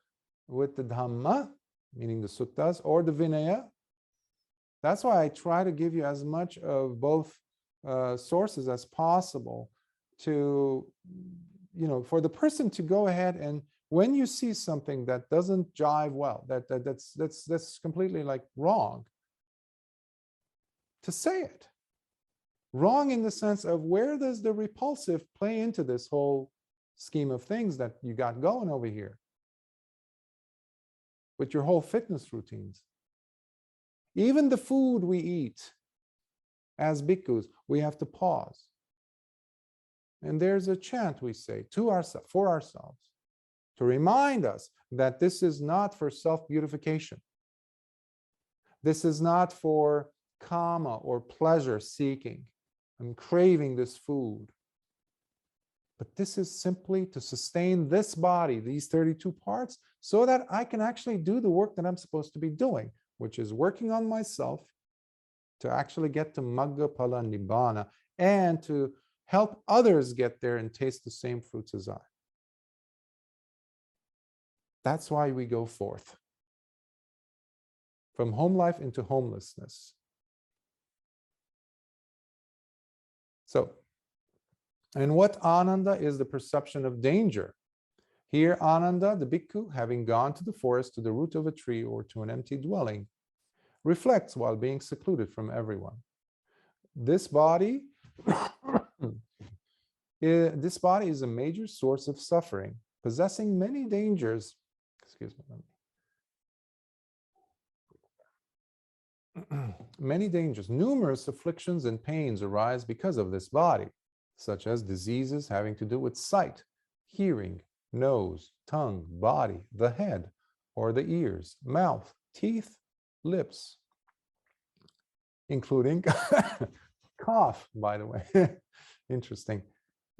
Dhamma, meaning the suttas, or the Vinaya, that's why I try to give you as much of both sources as possible to, for the person to go ahead and, when you see something that doesn't jive well, that's completely like wrong, to say it. Wrong in the sense of, where does the repulsive play into this whole scheme of things that you got going over here with your whole fitness routines? Even the food we eat as bhikkhus, we have to pause. And there's a chant we say to ourselves, for ourselves, to remind us that this is not for self-beautification. This is not for kama or pleasure seeking. I'm craving this food. But this is simply to sustain this body, these 32 parts, so that I can actually do the work that I'm supposed to be doing, which is working on myself to actually get to Magga Phala Nibbana, and to help others get there and taste the same fruits as I. That's why we go forth from home life into homelessness. So, and what Ananda is the perception of danger. Here, Ananda, the bhikkhu, having gone to the forest, to the root of a tree, or to an empty dwelling, reflects while being secluded from everyone. This body, this body is a major source of suffering, possessing many dangers. Excuse me. Many dangers, numerous afflictions and pains arise because of this body, such as diseases having to do with sight, hearing, nose, tongue, body, the head, or the ears, mouth, teeth, lips, including cough, by the way. Interesting.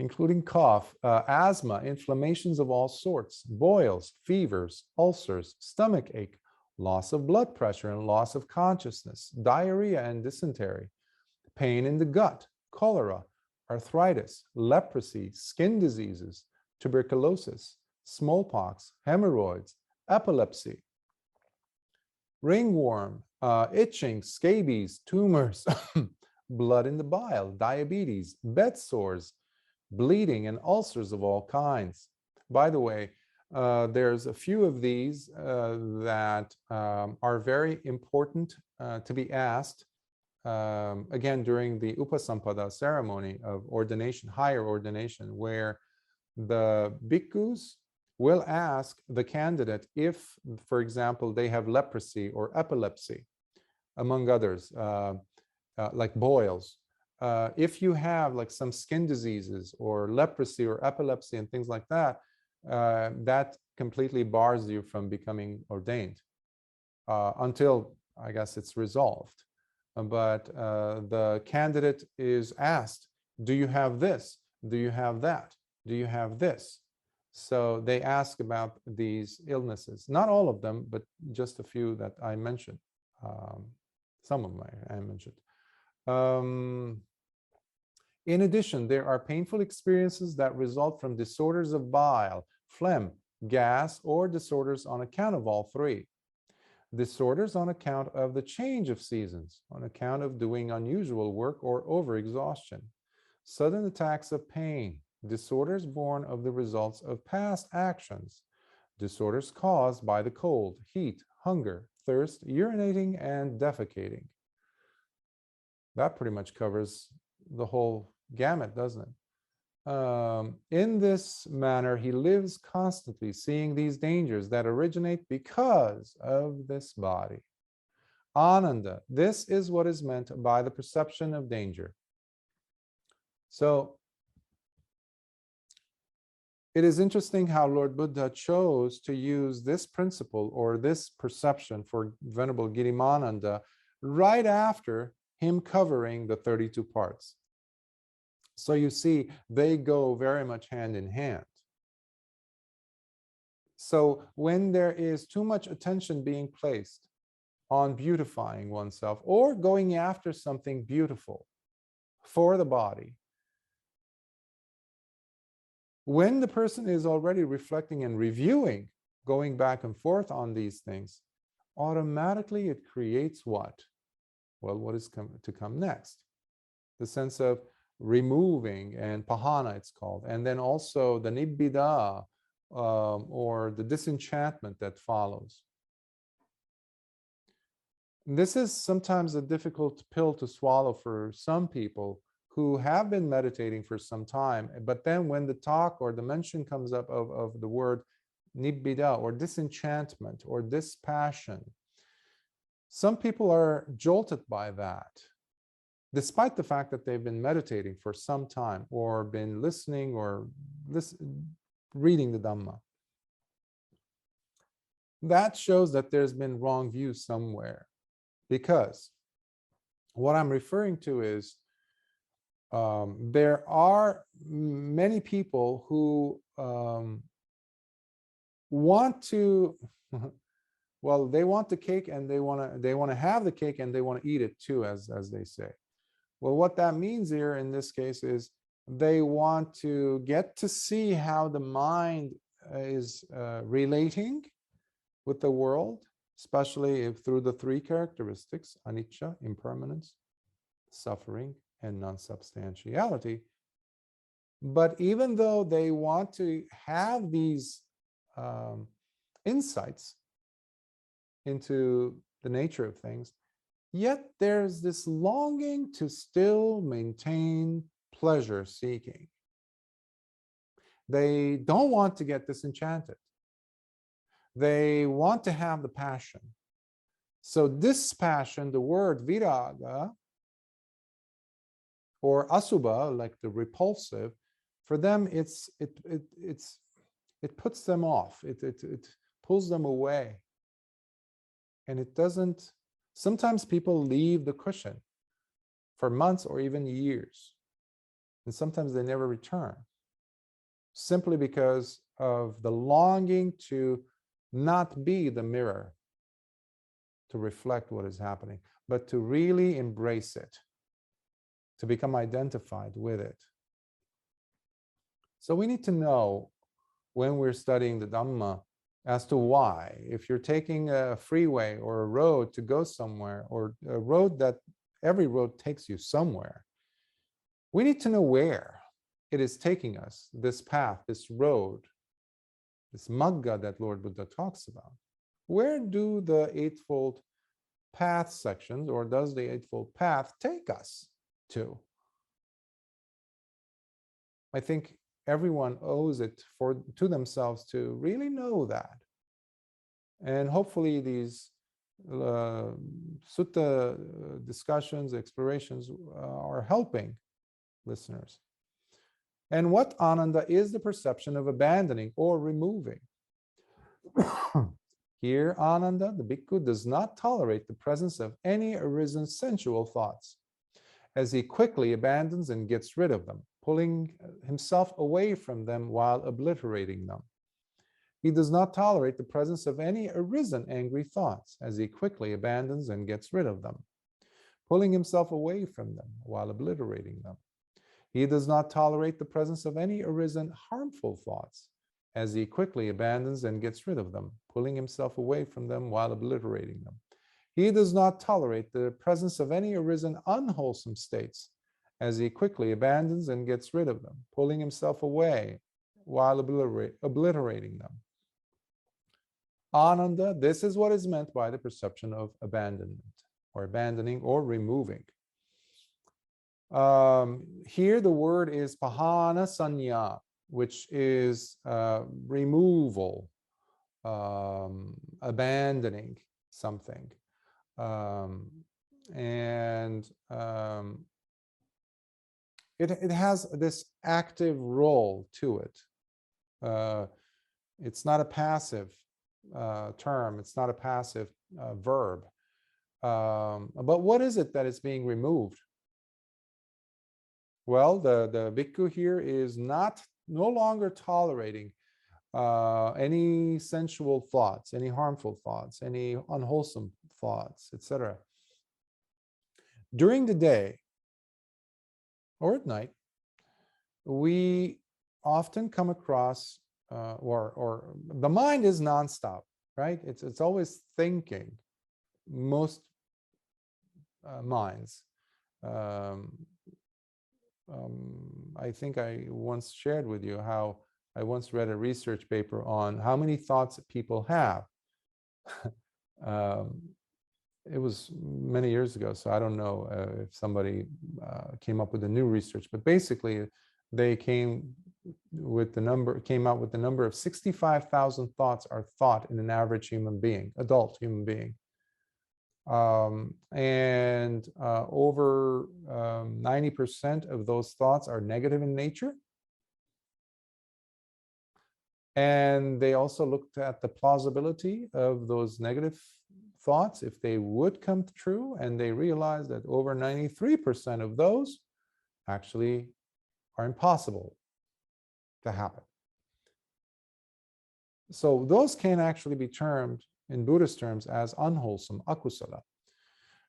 Including cough, asthma, inflammations of all sorts, boils, fevers, ulcers, stomach ache, loss of blood pressure and loss of consciousness, diarrhea and dysentery, pain in the gut, cholera, arthritis, leprosy, skin diseases, tuberculosis, smallpox, hemorrhoids, epilepsy, ringworm, itching, scabies, tumors, blood in the bile, diabetes, bed sores, bleeding, and ulcers of all kinds. By the way, there's a few of these that are very important to be asked, again, during the Upasampada ceremony of ordination, higher ordination, where The bhikkhus will ask the candidate if, for example, they have leprosy or epilepsy, among others, like boils. If you have like some skin diseases or leprosy or epilepsy and things like that, that completely bars you from becoming ordained until, I guess, it's resolved. But the candidate is asked, do you have this? Do you have that? Do you have this? So they ask about these illnesses. Not all of them, but just a few that I mentioned. Some of them I mentioned. In addition, there are painful experiences that result from disorders of bile, phlegm, gas, or disorders on account of all three. Disorders on account of the change of seasons, on account of doing unusual work or overexhaustion. Sudden attacks of pain, disorders born of the results of past actions, disorders caused by the cold, heat, hunger, thirst, urinating, and defecating. That pretty much covers the whole gamut, doesn't it? In this manner, he lives constantly seeing these dangers that originate because of this body. Ananda, this is what is meant by the perception of danger. So, it is interesting how Lord Buddha chose to use this principle or this perception for Venerable Girimānanda right after him covering the 32 parts. So you see, they go very much hand in hand. So when there is too much attention being placed on beautifying oneself or going after something beautiful for the body, when the person is already reflecting and reviewing, going back and forth on these things, automatically it creates what? Well, what is to come next? The sense of removing, and pahana it's called, and then also the nibbida, or the disenchantment that follows. This is sometimes a difficult pill to swallow for some people who have been meditating for some time, but then when the talk or the mention comes up of the word nibbida or disenchantment or dispassion, some people are jolted by that, despite the fact that they've been meditating for some time or been listening or reading the Dhamma. That shows that there's been wrong view somewhere, because what I'm referring to is there are many people who want to, well, they want the cake and they want to have the cake and they want to eat it too, as they say. Well, what that means here in this case is they want to get to see how the mind is relating with the world, especially if through the three characteristics, anicca, impermanence, suffering, and non-substantiality. But even though they want to have these insights into the nature of things, yet there's this longing to still maintain pleasure seeking. They don't want to get disenchanted. They want to have the passion. So this passion, the word viraga, or asubha, like the repulsive, for them it puts them off. It pulls them away, and it doesn't. Sometimes people leave the cushion for months or even years, and sometimes they never return, simply because of the longing to not be the mirror to reflect what is happening, but to really embrace it, to become identified with it. So we need to know when we're studying the Dhamma as to why. If you're taking a freeway or a road to go somewhere, or a road that every road takes you somewhere, we need to know where it is taking us, this path, this road, this magga that Lord Buddha talks about. Where do the Eightfold Path sections, or does the Eightfold Path take us to? I think everyone owes it to themselves to really know that. And hopefully these sutta discussions, explorations are helping listeners. And what Ananda is the perception of abandoning or removing. Here, Ananda, the Bhikkhu, does not tolerate the presence of any arisen sensual thoughts, as he quickly abandons and gets rid of them, pulling himself away from them while obliterating them. He does not tolerate the presence of any arisen angry thoughts, as he quickly abandons and gets rid of them, pulling himself away from them while obliterating them. He does not tolerate the presence of any arisen harmful thoughts, as he quickly abandons and gets rid of them, pulling himself away from them while obliterating them. He does not tolerate the presence of any arisen unwholesome states, as he quickly abandons and gets rid of them, pulling himself away while obliterating them. Ananda, this is what is meant by the perception of abandonment, or abandoning or removing. Here the word is pahana sanya, which is removal, abandoning something. It has this active role to it. It's not a passive term, it's not a passive verb. But what is it that is being removed? Well, the Bhikkhu here is no longer tolerating any sensual thoughts, any harmful thoughts, any unwholesome thoughts, etc. During the day or at night, we often come across, or the mind is nonstop, right? It's always thinking. Most minds. I think I once shared with you how I once read a research paper on how many thoughts people have. It was many years ago, so I don't know if somebody came up with a new research, but basically they came out with the number of 65,000 thoughts are thought in an average human being, adult human being. Over 90% of those thoughts are negative in nature. And they also looked at the plausibility of those negative thoughts, if they would come true, and they realized that over 93% of those actually are impossible to happen. So those can actually be termed in Buddhist terms as unwholesome, akusala.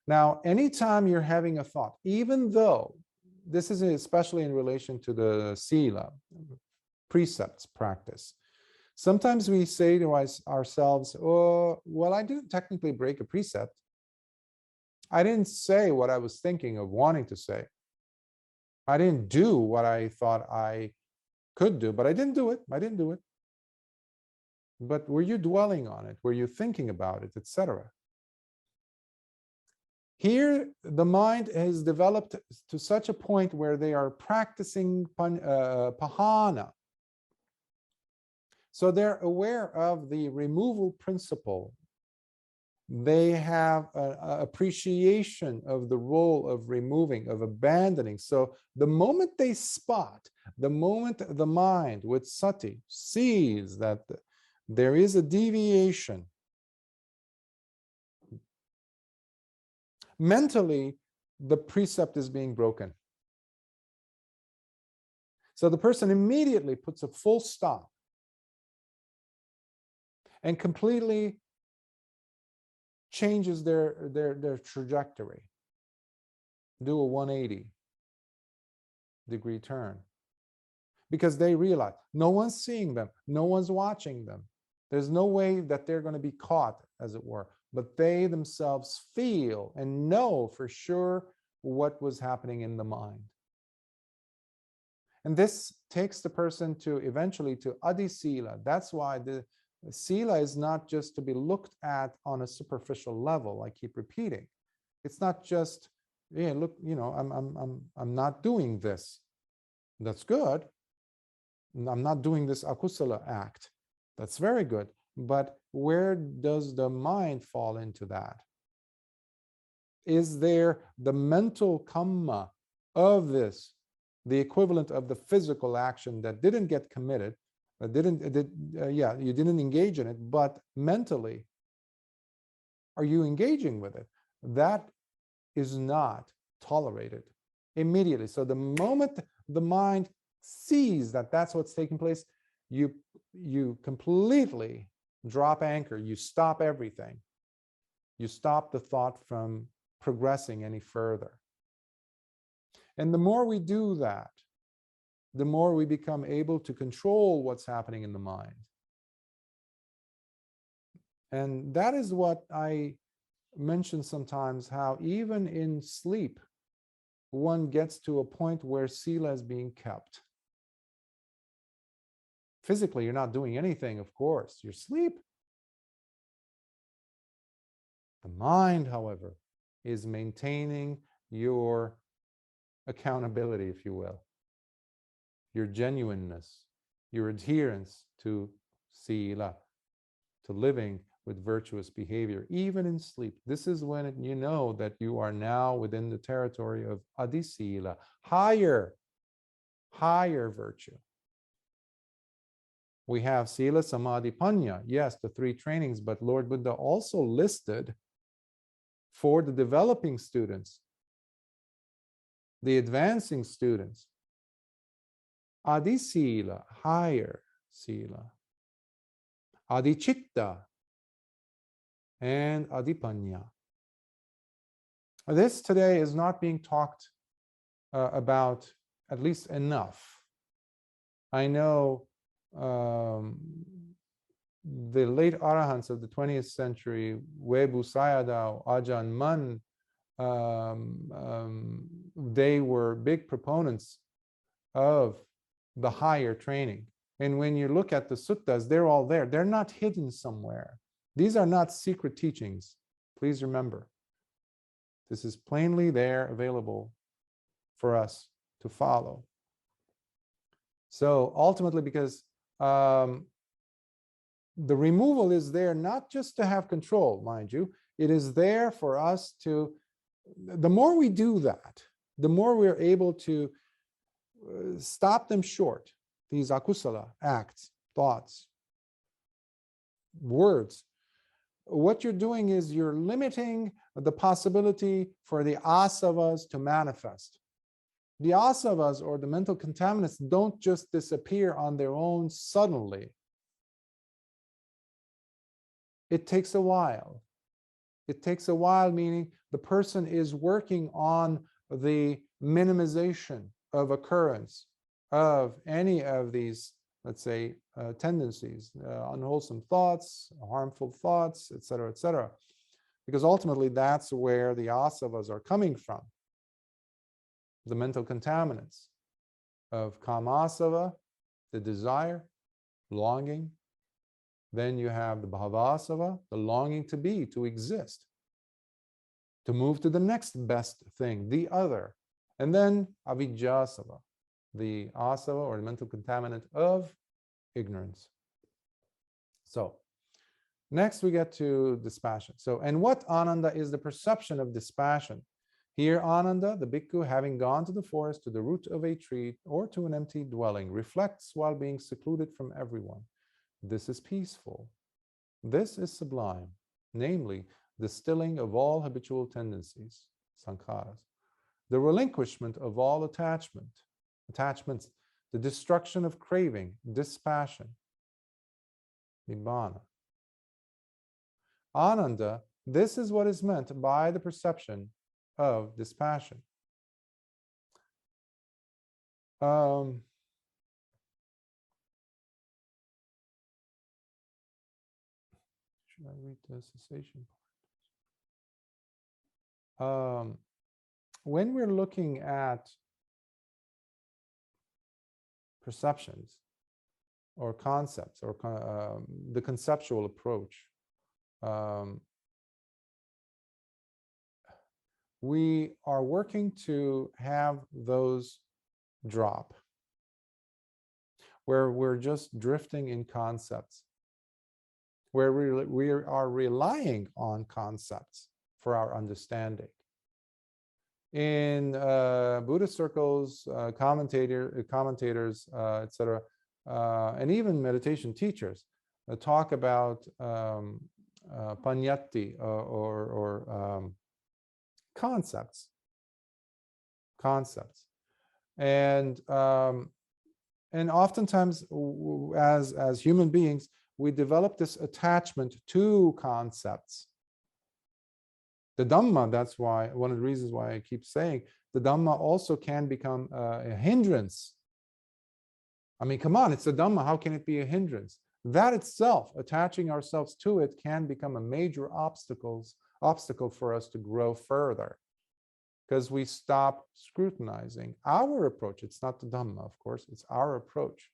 Now, anytime you're having a thought, even though this is especially in relation to the sila, precepts practice, sometimes we say to ourselves, oh, well, I didn't technically break a precept. I didn't say what I was thinking of wanting to say. I didn't do what I thought I could do, but I didn't do it. I didn't do it. But were you dwelling on it? Were you thinking about it, etc.? Here, the mind has developed to such a point where they are practicing pahana. So they're aware of the removal principle. They have an appreciation of the role of removing, of abandoning. So the moment they spot, the moment the mind with sati sees that there is a deviation, mentally, the precept is being broken. So the person immediately puts a full stop and completely changes their trajectory, do a 180-degree turn, because they realize no one's seeing them, no one's watching them. There's no way that they're going to be caught, as it were, but they themselves feel and know for sure what was happening in the mind. And this takes the person to eventually to adi sila. That's why the sila is not just to be looked at on a superficial level. I keep repeating. It's not just, yeah, look, I'm not doing this. That's good. I'm not doing this akusala act. That's very good. But where does the mind fall into that? Is there the mental kamma of this, the equivalent of the physical action that didn't get committed, you didn't engage in it, but mentally, are you engaging with it? That is not tolerated immediately. So the moment the mind sees that that's what's taking place, you completely drop anchor. You stop everything. You stop the thought from progressing any further. And the more we do that, the more we become able to control what's happening in the mind. And that is what I mention sometimes, how even in sleep, one gets to a point where sila is being kept. Physically, you're not doing anything, of course. You're asleep. The mind, however, is maintaining your accountability, if you will, your genuineness, your adherence to sila, to living with virtuous behavior, even in sleep. This is when you know that you are now within the territory of adisila, higher virtue. We have sila, samadhi, panya. Yes, the three trainings, but Lord Buddha also listed for the developing students, the advancing students, adisila, higher sila, adichitta, and adipanya. This today is not being talked about, at least enough. I know the late arahants of the 20th century, Webu Sayadaw, Ajahn Mun, they were big proponents of the higher training. And when you look at the suttas, they're all there. They're not hidden somewhere. These are not secret teachings. Please remember, this is plainly there, available for us to follow. So ultimately, because the removal is there not just to have control, mind you, it is there for us to, the more we do that, the more we're able to stop them short, these akusala acts, thoughts, words. What you're doing is you're limiting the possibility for the asavas to manifest. The asavas, or the mental contaminants, don't just disappear on their own suddenly. It takes a while. It takes a while, meaning the person is working on the minimization of occurrence of any of these, let's say, tendencies, unwholesome thoughts, harmful thoughts, etc., etc. Because ultimately that's where the asavas are coming from. The mental contaminants of kamasava, the desire, longing. Then you have the bhavasava, the longing to be, to exist, to move to the next best thing, the other. And then avijjasava, the asava, or the mental contaminant of ignorance. So next we get to dispassion. So, and what Ananda is the perception of dispassion? Here Ananda, the bhikkhu, having gone to the forest, to the root of a tree, or to an empty dwelling, reflects while being secluded from everyone. This is peaceful. This is sublime, namely, the stilling of all habitual tendencies, sankharas, the relinquishment of all attachments, the destruction of craving, dispassion, nibbana. Ananda, this is what is meant by the perception of dispassion. Should I read the cessation part? When we're looking at perceptions or concepts, or the conceptual approach, we are working to have those drop. where we're just drifting in concepts, where we are relying on concepts for our understanding. In Buddhist circles, commentators, etc., and even meditation teachers talk about panyati or concepts, and oftentimes as human beings, we develop this attachment to concepts. The Dhamma, that's why, one of the reasons why I keep saying, the Dhamma also can become a hindrance. I mean, come on, it's the Dhamma, how can it be a hindrance? That itself, attaching ourselves to it, can become a major obstacle for us to grow further, because we stop scrutinizing our approach. It's not the Dhamma, of course, it's our approach.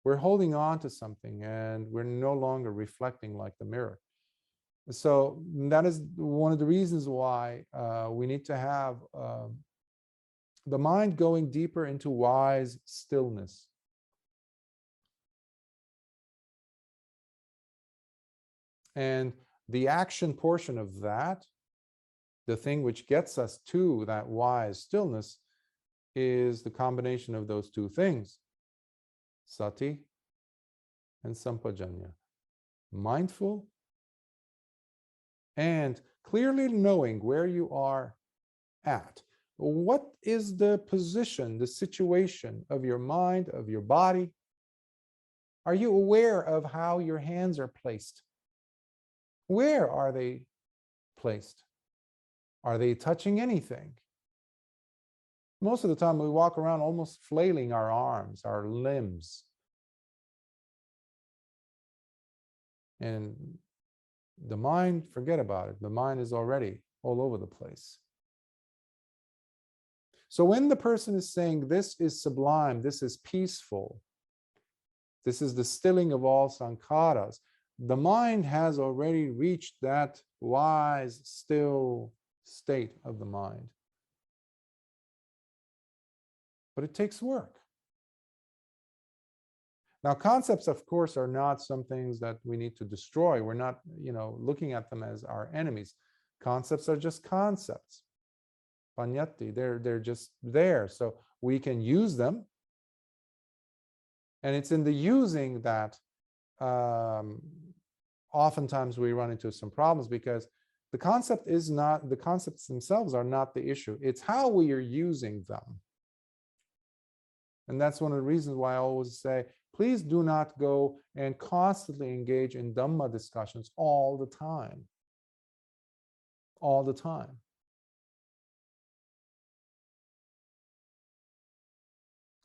We're holding on to something and we're no longer reflecting like the mirror. So that is one of the reasons why we need to have the mind going deeper into wise stillness. And the action portion of that, the thing which gets us to that wise stillness, is the combination of those two things, sati and sampajanya. Mindful and clearly knowing where you are at. What is the position, the situation of your mind, of your body? Are you aware of how your hands are placed? Where are they placed? Are they touching anything? Most of the time we walk around almost flailing our arms, our limbs. And the mind, forget about it. The mind is already all over the place. So when the person is saying, this is sublime, this is peaceful, this is the stilling of all sankharas, the mind has already reached that wise, still state of the mind. But it takes work. Now, concepts, of course, are not some things that we need to destroy. We're not, looking at them as our enemies. Concepts are just concepts. Panyati, they're just there. So we can use them. And it's in the using that oftentimes we run into some problems, because the concepts themselves are not the issue. It's how we are using them. And that's one of the reasons why I always say, please do not go and constantly engage in Dhamma discussions all the time. All the time.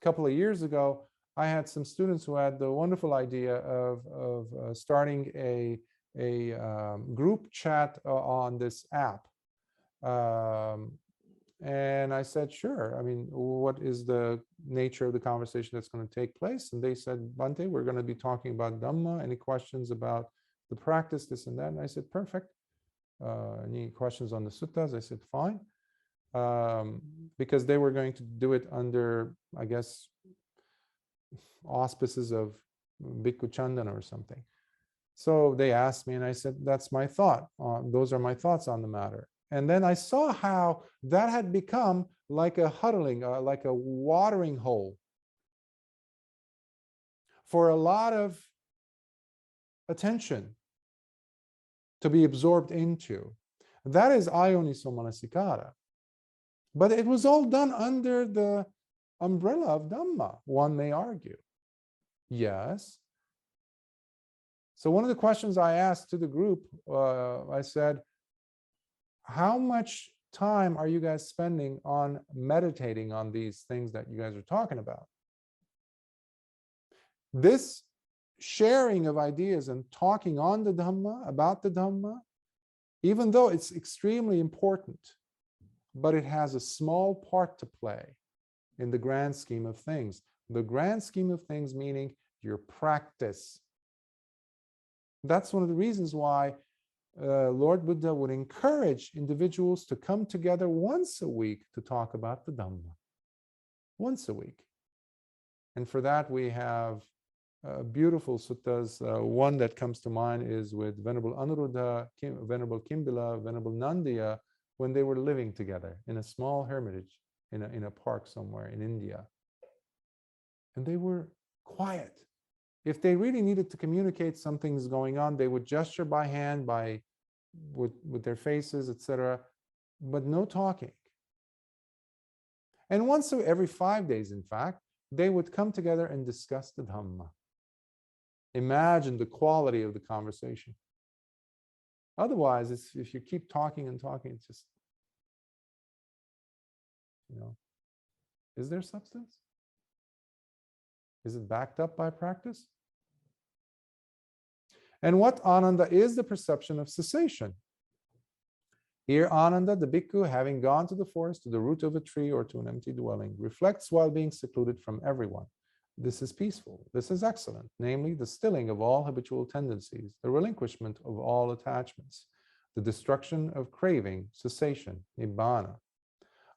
A couple of years ago, I had some students who had the wonderful idea of starting a group chat on this app. And I said, sure. I mean, what is the nature of the conversation that's going to take place? And they said, Bhante, we're going to be talking about Dhamma. Any questions about the practice, this and that? And I said, perfect. Any questions on the suttas? I said, fine. Because they were going to do it under, I guess, auspices of Bhikkhu Candana or something. So they asked me, and I said, that's my thought. Those are my thoughts on the matter. And then I saw how that had become like a huddling, like a watering hole for a lot of attention to be absorbed into. That is ayoniso manasikara. But it was all done under the umbrella of Dhamma, one may argue. Yes. So one of the questions I asked to the group, I said, how much time are you guys spending on meditating on these things that you guys are talking about? This sharing of ideas and talking on the Dhamma, about the Dhamma, even though it's extremely important, but it has a small part to play in the grand scheme of things. The grand scheme of things meaning your practice. That's one of the reasons why Lord Buddha would encourage individuals to come together once a week to talk about the Dhamma. Once a week. And for that, we have beautiful suttas. One that comes to mind is with Venerable Anuruddha, Venerable Kimbila, Venerable Nandiya, when they were living together in a small hermitage in a park somewhere in India. And they were quiet. If they really needed to communicate something's going on, they would gesture by hand, with their faces, etc., but no talking. And once every 5 days, in fact, they would come together and discuss the Dhamma. Imagine the quality of the conversation. Otherwise, if you keep talking and talking, it's just, is there substance? Is it backed up by practice? And what Ananda is the perception of cessation. Here, Ananda, the Bhikkhu, having gone to the forest, to the root of a tree, or to an empty dwelling, reflects while being secluded from everyone. This is peaceful. This is excellent, namely the stilling of all habitual tendencies, the relinquishment of all attachments, the destruction of craving, cessation, nibbana.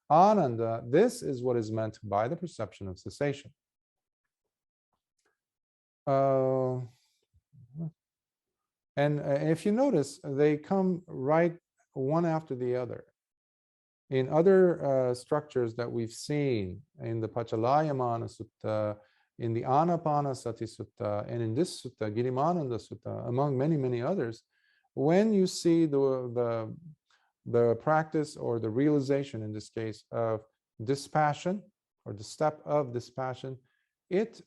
Ananda, this is what is meant by the perception of cessation. And if you notice, they come right one after the other. In other structures that we've seen, in the Pachalayamana Sutta, in the Anapanasati Sutta, and in this Sutta, Girimānanda Sutta, among many, many others, when you see the practice or the realization, in this case, of dispassion, or the step of dispassion, it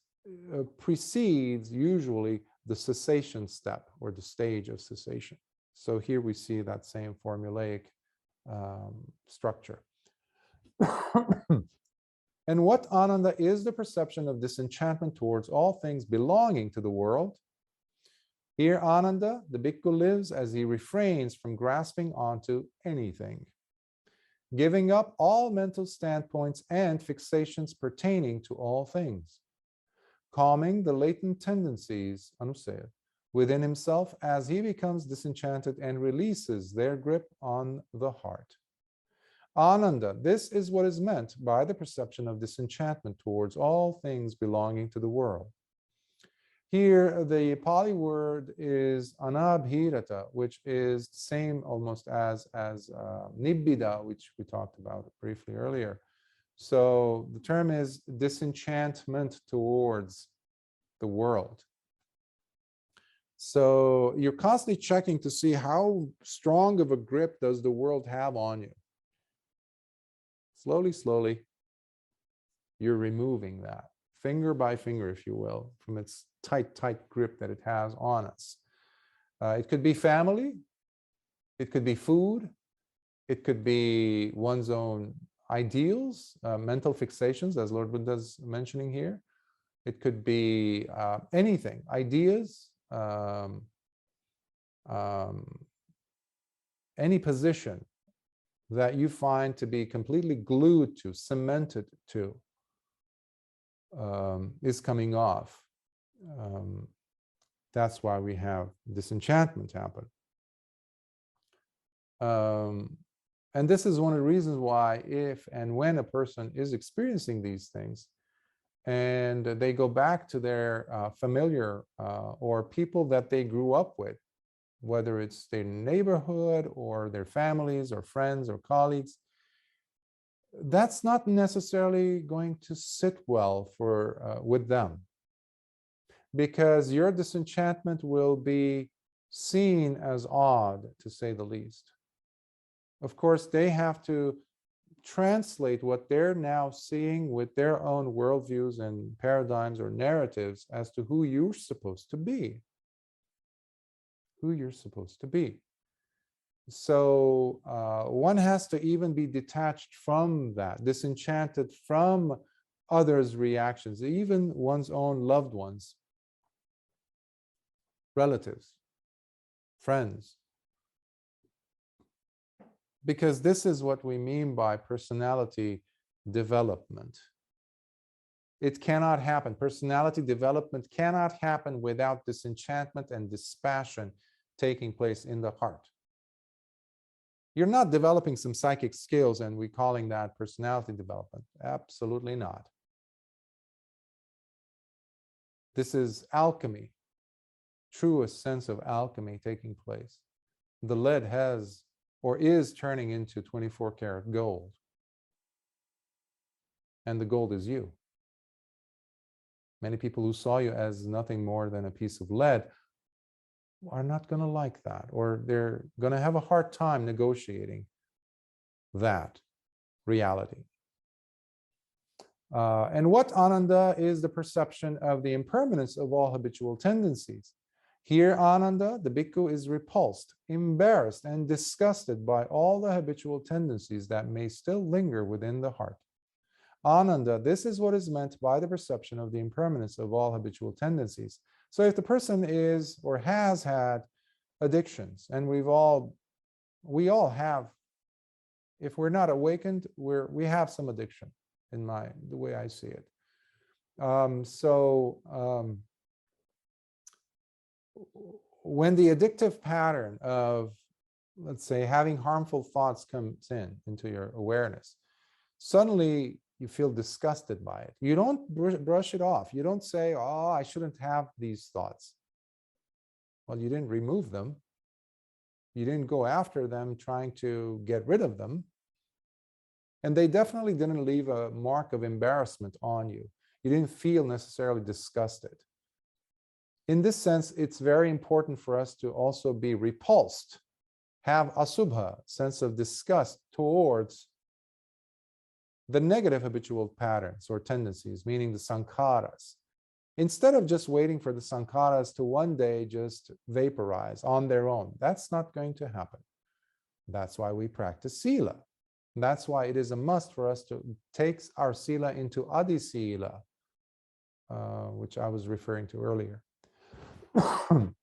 precedes usually the cessation step, or the stage of cessation. So here we see that same formulaic structure. And what Ananda is the perception of disenchantment towards all things belonging to the world. Here Ananda, the Bhikkhu, lives as he refrains from grasping onto anything, giving up all mental standpoints and fixations pertaining to all things, calming the latent tendencies, anusaya, within himself as he becomes disenchanted and releases their grip on the heart. Ananda, this is what is meant by the perception of disenchantment towards all things belonging to the world. Here, the Pali word is anabhirata, which is the same almost as nibbida, which we talked about briefly earlier. So the term is disenchantment towards the world. So you're constantly checking to see how strong of a grip does the world have on you. Slowly, slowly, you're removing that, finger by finger, if you will, from its tight, tight grip that it has on us. It could be family, it could be food, it could be one's own ideals, mental fixations, as Lord Buddha is mentioning here. It could be anything, ideas, any position that you find to be completely glued to, cemented to, is coming off. That's why we have disenchantment happen. And this is one of the reasons why, if and when a person is experiencing these things, and they go back to their familiar or people that they grew up with, whether it's their neighborhood or their families or friends or colleagues, that's not necessarily going to sit well with them, because your disenchantment will be seen as odd, to say the least. Of course, they have to translate what they're now seeing with their own worldviews and paradigms or narratives as to who you're supposed to be. Who you're supposed to be. So one has to even be detached from that, disenchanted from others' reactions, even one's own loved ones, relatives, friends. Because this is what we mean by personality development. It cannot happen. Personality development cannot happen without disenchantment and dispassion taking place in the heart. You're not developing some psychic skills and we're calling that personality development. Absolutely not. This is alchemy, truest sense of alchemy taking place. The lead has or is turning into 24-karat gold. And the gold is you. Many people who saw you as nothing more than a piece of lead are not going to like that, or they're going to have a hard time negotiating that reality. And what Ananda is the perception of the impermanence of all habitual tendencies. Here, Ananda, the bhikkhu, is repulsed, embarrassed, and disgusted by all the habitual tendencies that may still linger within the heart. Ananda, this is what is meant by the perception of the impermanence of all habitual tendencies. So if the person is or has had addictions, and we all have, if we're not awakened, we have some addiction in the way I see it. When the addictive pattern of, let's say, having harmful thoughts comes into your awareness, suddenly you feel disgusted by it. You don't brush it off. You don't say, oh, I shouldn't have these thoughts. Well, you didn't remove them. You didn't go after them trying to get rid of them. And they definitely didn't leave a mark of embarrassment on you. You didn't feel necessarily disgusted. In this sense, it's very important for us to also be repulsed, have asubha, sense of disgust towards the negative habitual patterns or tendencies, meaning the sankharas. Instead of just waiting for the sankharas to one day just vaporize on their own, that's not going to happen. That's why we practice sila. That's why it is a must for us to take our sila into adi sila, which I was referring to earlier. And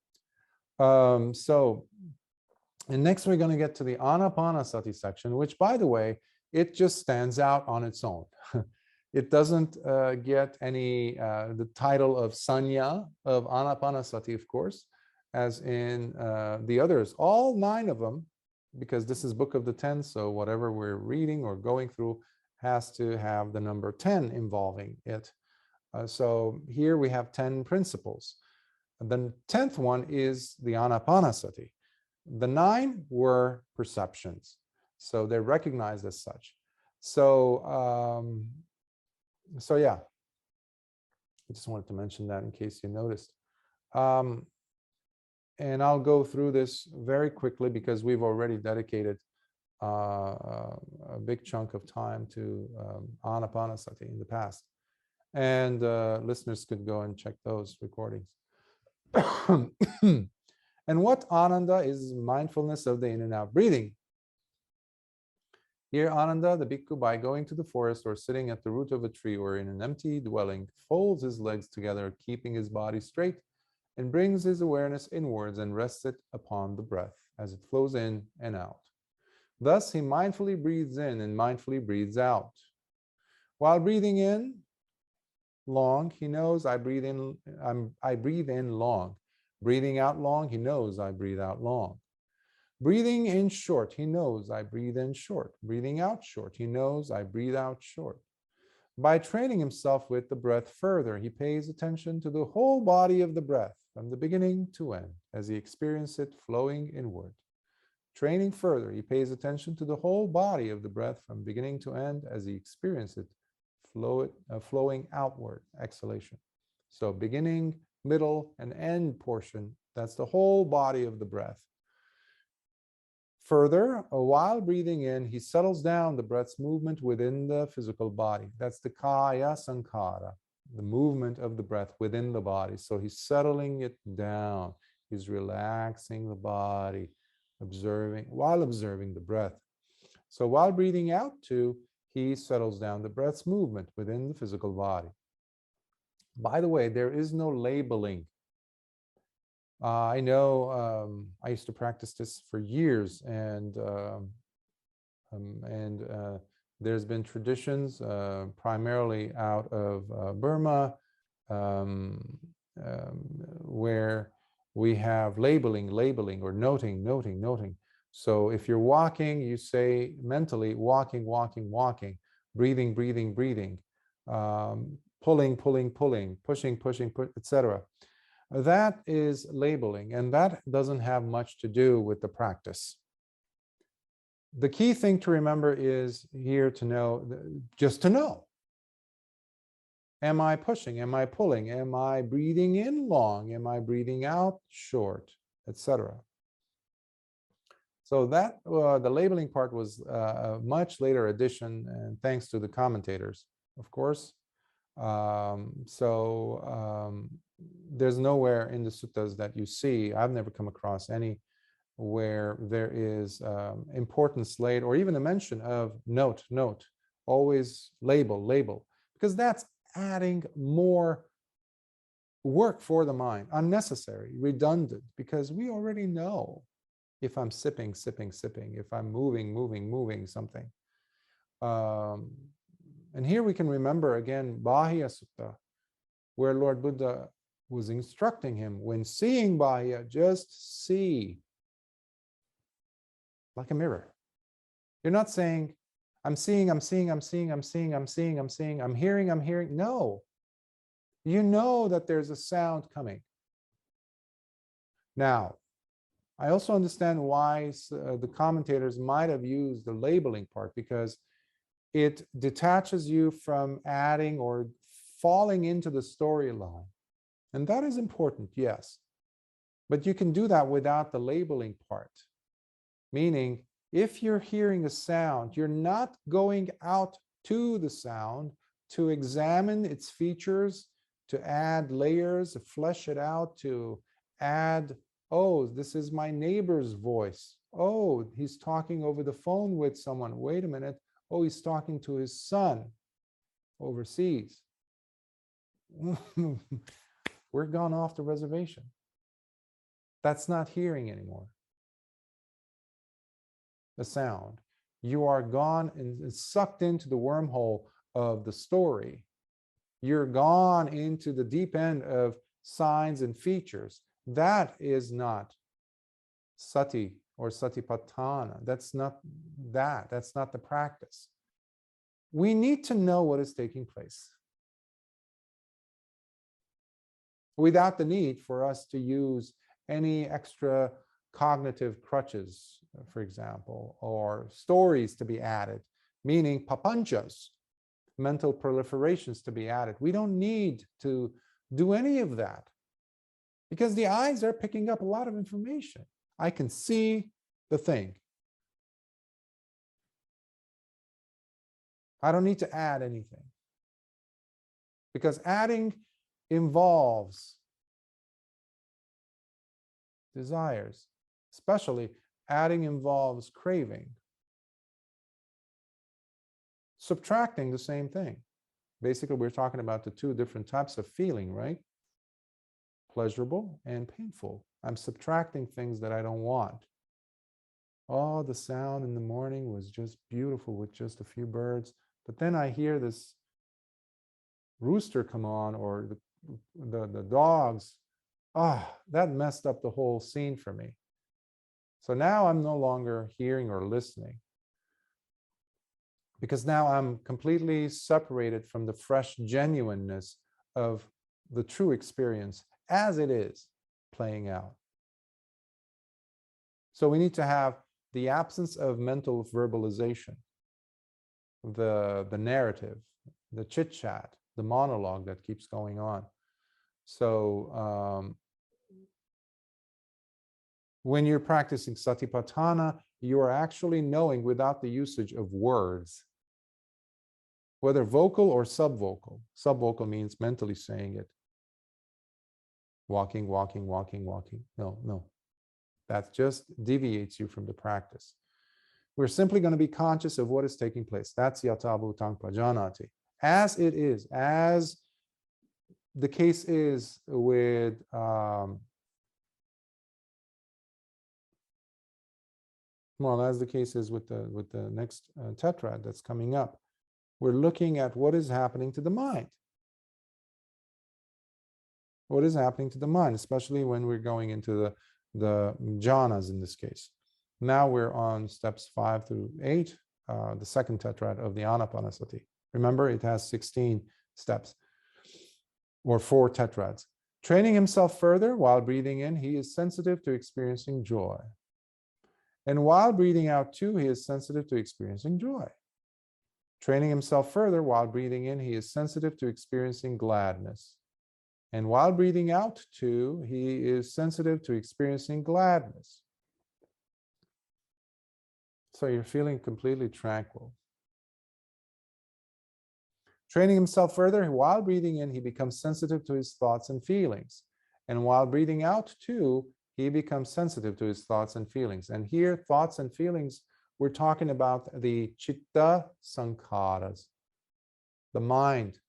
next we're going to get to the Anapanasati section, which, by the way, it just stands out on its own. It doesn't get any, the title of sanya of Anapanasati, of course, as in the others. All 9 of them, because this is Book of the 10, so whatever we're reading or going through has to have the number 10 involving it. So here we have 10 principles. And the 10th one is the Anapanasati. The 9 were perceptions, so they're recognized as such. So, so yeah, I just wanted to mention that in case you noticed. And I'll go through this very quickly because we've already dedicated a big chunk of time to Anapanasati in the past. And listeners could go and check those recordings. And what Ananda is mindfulness of the in and out breathing. Here, Ananda, the bhikkhu, by going to the forest or sitting at the root of a tree or in an empty dwelling, folds his legs together, keeping his body straight, and brings his awareness inwards and rests it upon the breath as it flows in and out. Thus, he mindfully breathes in and mindfully breathes out. While breathing in long, he knows I breathe in long. Breathing out long, he knows I breathe out long. Breathing in short, he knows I breathe in short. Breathing out short, he knows I breathe out short. By training himself with the breath further, he pays attention to the whole body of the breath from the beginning to end as he experiences it flowing inward. Training further, he pays attention to the whole body of the breath from beginning to end as he experiences it flowing outward, exhalation. So beginning, middle, and end portion, that's the whole body of the breath. Further, while breathing in, he settles down the breath's movement within the physical body. That's the kaya sankhara, the movement of the breath within the body. So he's settling it down. He's relaxing the body, while observing the breath. So while breathing out too, he settles down the breath's movement within the physical body. By the way, there is no labeling. I know I used to practice this for years, and there's been traditions primarily out of Burma where we have labeling or noting. So if you're walking, you say mentally walking, breathing. pulling, pushing, etc. That is labeling, and that doesn't have much to do with the practice. The key thing to remember is here to know, just to know. Am I pushing? Am I pulling? Am I breathing in long? Am I breathing out short? Etc. So that the labeling part was a much later addition, and thanks to the commentators, of course. There's nowhere in the suttas that you see, I've never come across any where there is importance laid, or even a mention of note, always label, because that's adding more work for the mind, unnecessary, redundant, because we already know if I'm sipping, if I'm moving something. And here we can remember again Bahya Sutta, where Lord Buddha was instructing him, when seeing Bahya, just see like a mirror. You're not saying, I'm seeing, I'm hearing. No. You know that there's a sound coming. Now, I also understand why the commentators might have used the labeling part, because it detaches you from adding or falling into the storyline. And that is important, yes. But you can do that without the labeling part. Meaning, if you're hearing a sound, you're not going out to the sound to examine its features, to add layers, to flesh it out, to add, oh, this is my neighbor's voice. Oh, he's talking over the phone with someone. Wait a minute. Oh, he's talking to his son overseas. We're gone off the reservation. That's not hearing anymore. The sound. You are gone and sucked into the wormhole of the story. You're gone into the deep end of signs and features. That is not sati or satipatthana. That's not that. That's not the practice. We need to know what is taking place without the need for us to use any extra cognitive crutches, for example, or stories to be added, meaning papanchas, mental proliferations to be added. We don't need to do any of that, because the eyes are picking up a lot of information. I can see the thing. I don't need to add anything, because adding involves desires. Especially adding involves craving. Subtracting, the same thing. Basically, we're talking about the two different types of feeling, right? Pleasurable and painful. I'm subtracting things that I don't want. Oh, the sound in the morning was just beautiful with just a few birds. But then I hear this rooster come on, or the dogs. Ah, that messed up the whole scene for me. So now I'm no longer hearing or listening, because now I'm completely separated from the fresh genuineness of the true experience as it is playing out. So we need to have the absence of mental verbalization, the narrative, the chit-chat, the monologue that keeps going on. So when you're practicing satipatthana, you are actually knowing without the usage of words, whether vocal or subvocal. Subvocal means mentally saying it. Walking. No. That just deviates you from the practice. We're simply going to be conscious of what is taking place. That's yata bhutang prajanati. As it is, as the case is with well, as the case is with the next tetrad that's coming up, we're looking at what is happening to the mind. What is happening to the mind, especially when we're going into the jhanas in this case. Now we're on steps 5 through 8, the second tetrad of the Anapanasati. Remember, it has 16 steps. or 4 tetrads. Training himself further, while breathing in, he is sensitive to experiencing joy. And while breathing out too, he is sensitive to experiencing joy. Training himself further, while breathing in, he is sensitive to experiencing gladness. And while breathing out too, he is sensitive to experiencing gladness. So you're feeling completely tranquil. Training himself further, while breathing in, he becomes sensitive to his thoughts and feelings. And while breathing out too, he becomes sensitive to his thoughts and feelings. And here, thoughts and feelings, we're talking about the citta sankharas, the mind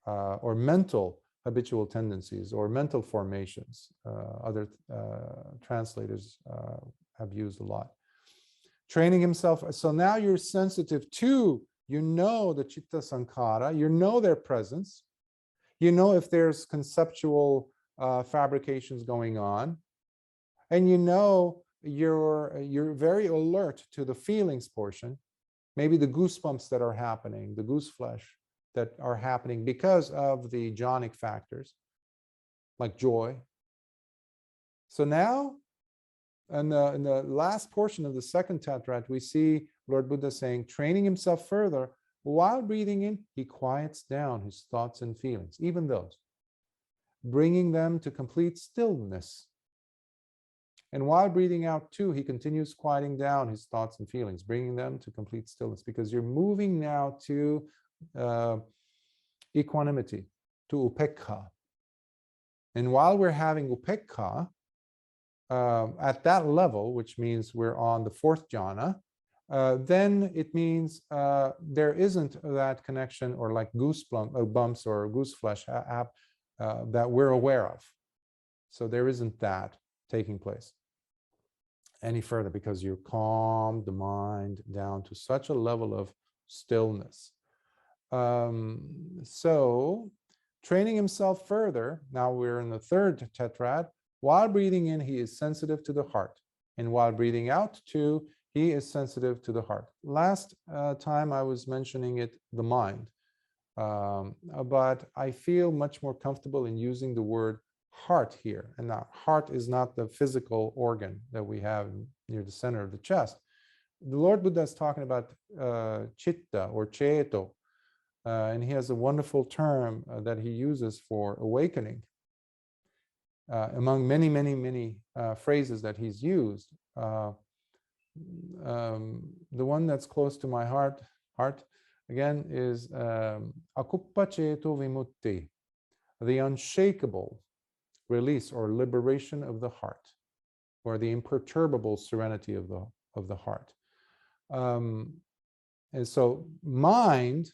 or mental habitual tendencies or mental formations. Other translators have used a lot. Training himself. So now you're sensitive to, you know, the citta sankhara, you know their presence, you know if there's conceptual fabrications going on, and you know you're very alert to the feelings portion, maybe the goosebumps that are happening, the goose flesh that are happening because of the jhanic factors, like joy. So now, in the last portion of the second tetrad, we see Lord Buddha saying, training himself further, while breathing in, he quiets down his thoughts and feelings, even those, bringing them to complete stillness. And while breathing out too, he continues quieting down his thoughts and feelings, bringing them to complete stillness, because you're moving now to equanimity, to upekkha. And while we're having upekkha, at that level, which means we're on the 4th jhana, then it means there isn't that connection or like bumps or goose flesh that we're aware of. So there isn't that taking place any further, because you calm the mind down to such a level of stillness. So training himself further, now we're in the 3rd tetrad. While breathing in, he is sensitive to the heart. And while breathing out too, he is sensitive to the heart. Last time I was mentioning it, the mind. But I feel much more comfortable in using the word heart here. And now, heart is not the physical organ that we have near the center of the chest. The Lord Buddha is talking about chitta or ceto, and he has a wonderful term that he uses for awakening. Among many, many, many phrases that he's used, the one that's close to my heart again is akuppa ceto vimutti, the unshakable release or liberation of the heart, or the imperturbable serenity of the heart. And so mind,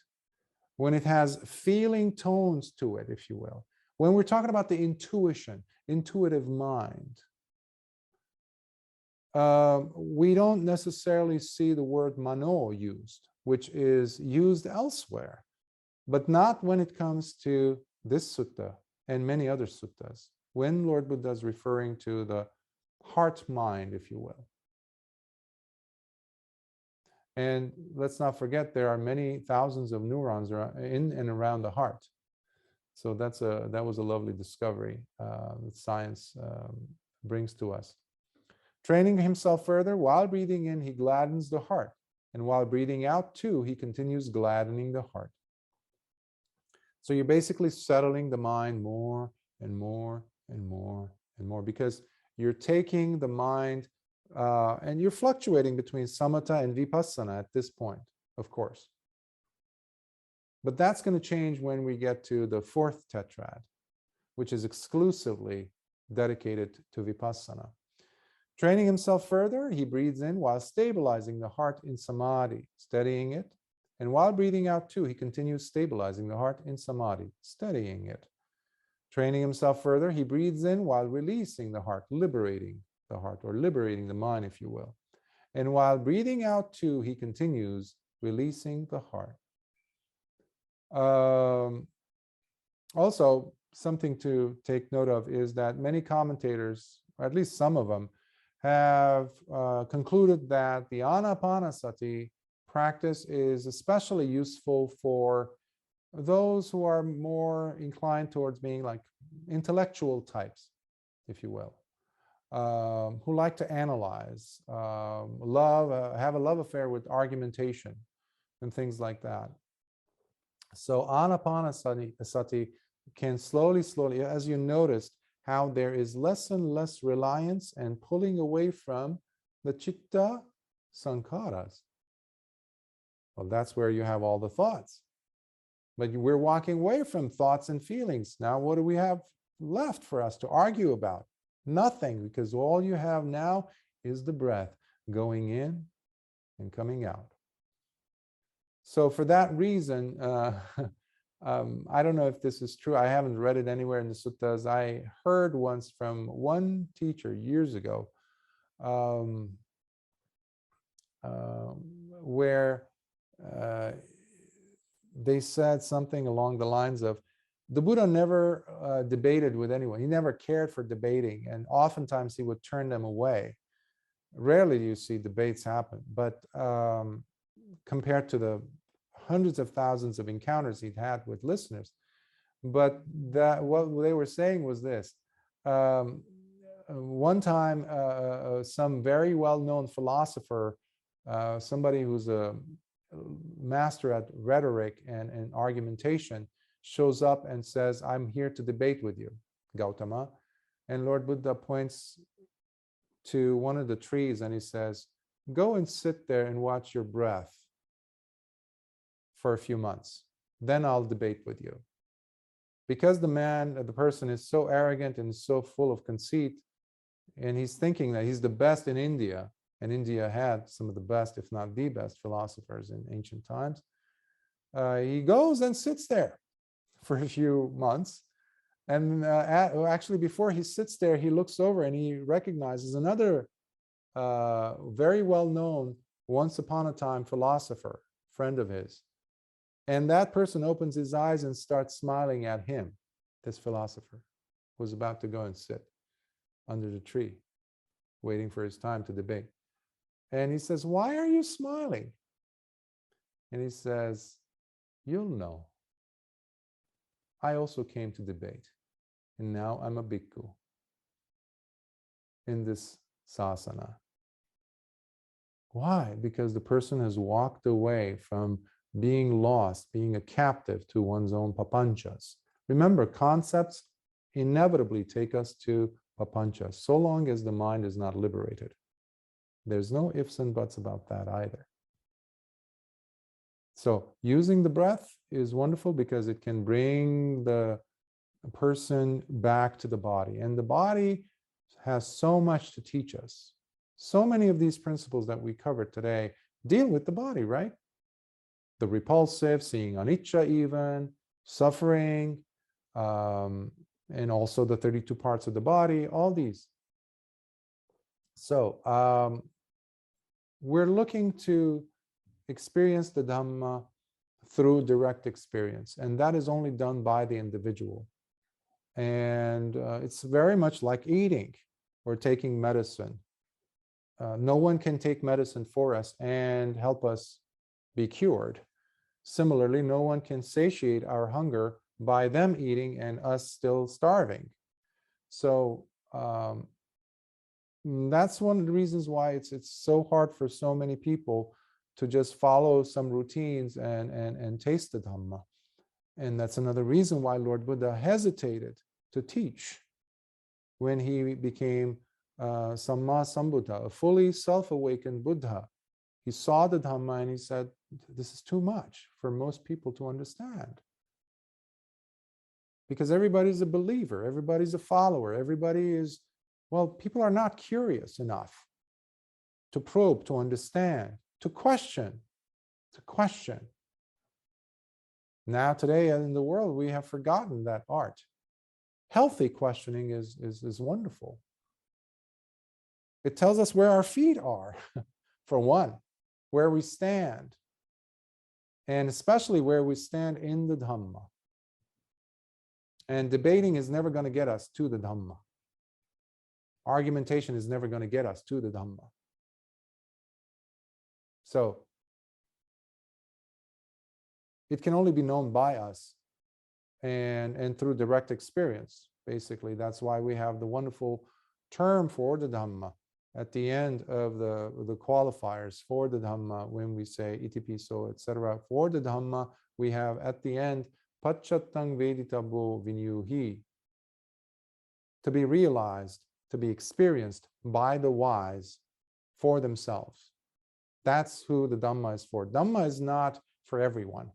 when it has feeling tones to it, if you will, when we're talking about the intuitive mind, we don't necessarily see the word mano used, which is used elsewhere, but not when it comes to this sutta and many other suttas, when Lord Buddha is referring to the heart mind, if you will. And let's not forget, there are many thousands of neurons in and around the heart. So that was a lovely discovery that science brings to us. Training himself further, while breathing in, he gladdens the heart. And while breathing out too, he continues gladdening the heart. So you're basically settling the mind more and more and more and more, because you're taking the mind and you're fluctuating between samatha and vipassana at this point, of course. But that's going to change when we get to the 4th tetrad, which is exclusively dedicated to vipassana. Training himself further, he breathes in while stabilizing the heart in samadhi, steadying it. And while breathing out too, he continues stabilizing the heart in samadhi, steadying it. Training himself further, he breathes in while releasing the heart, liberating the heart, or liberating the mind, if you will. And while breathing out too, he continues releasing the heart. Also, something to take note of is that many commentators, or at least some of them, have concluded that the Anapanasati practice is especially useful for those who are more inclined towards being like intellectual types, if you will, who like to analyze, have a love affair with argumentation and things like that. So Anapanasati can slowly, as you noticed, how there is less and less reliance and pulling away from the chitta sankharas. Well, that's where you have all the thoughts. But we're walking away from thoughts and feelings. Now, what do we have left for us to argue about? Nothing, because all you have now is the breath going in and coming out. So for that reason, I don't know if this is true. I haven't read it anywhere in the suttas. I heard once from one teacher years ago, where they said something along the lines of, the Buddha never debated with anyone. He never cared for debating, and oftentimes he would turn them away. Rarely do you see debates happen, but compared to the hundreds of thousands of encounters he'd had with listeners. But what they were saying was this. One time, some very well-known philosopher, somebody who's a master at rhetoric and argumentation, shows up and says, I'm here to debate with you, Gautama. And Lord Buddha points to one of the trees and he says, go and sit there and watch your breath for a few months. Then I'll debate with you. Because the person is so arrogant and so full of conceit, and he's thinking that he's the best in India, and India had some of the best, if not the best, philosophers in ancient times. He goes and sits there for a few months. And actually, before he sits there, he looks over and he recognizes another very well-known, once upon a time philosopher, friend of his. And that person opens his eyes and starts smiling at him, this philosopher, who's about to go and sit under the tree, waiting for his time to debate. And he says, why are you smiling? And he says, you'll know. I also came to debate, and now I'm a bhikkhu in this sasana. Why? Because the person has walked away from being lost, being a captive to one's own papanchas. Remember, concepts inevitably take us to papanchas, so long as the mind is not liberated. There's no ifs and buts about that either. So using the breath is wonderful because it can bring the person back to the body. And the body has so much to teach us. So many of these principles that we covered today deal with the body, right? The repulsive, seeing anicca even, suffering, and also the 32 parts of the body, all these. So we're looking to experience the Dhamma through direct experience, and that is only done by the individual. And it's very much like eating or taking medicine. No one can take medicine for us and help us be cured. Similarly, no one can satiate our hunger by them eating and us still starving. So that's one of the reasons why it's so hard for so many people to just follow some routines and taste the Dhamma. And that's another reason why Lord Buddha hesitated to teach when he became Samma Sambuddha, a fully self-awakened Buddha. He saw the Dhamma and he said, this is too much for most people to understand. Because everybody's a believer, everybody's a follower, everybody is, well, people are not curious enough to probe, to understand, to question, Now today in the world, we have forgotten that art. Healthy questioning is wonderful. It tells us where our feet are, for one, where we stand, and especially where we stand in the Dhamma. And debating is never going to get us to the Dhamma. Argumentation is never going to get us to the Dhamma. So it can only be known by us and through direct experience. Basically, that's why we have the wonderful term for the Dhamma at the end of the qualifiers for the Dhamma. When we say iti piso, etc., for the Dhamma, we have at the end pacchatang veditabo vinyuhi, to be realized, to be experienced by the wise for themselves. That's who the Dhamma is for. Dhamma is not for everyone.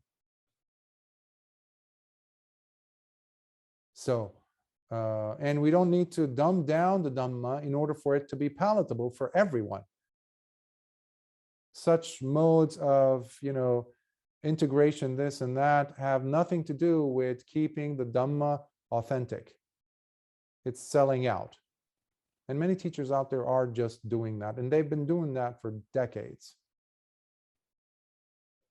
So, and we don't need to dumb down the Dhamma in order for it to be palatable for everyone. Such modes of, integration, this and that, have nothing to do with keeping the Dhamma authentic. It's selling out. And many teachers out there are just doing that, and they've been doing that for decades.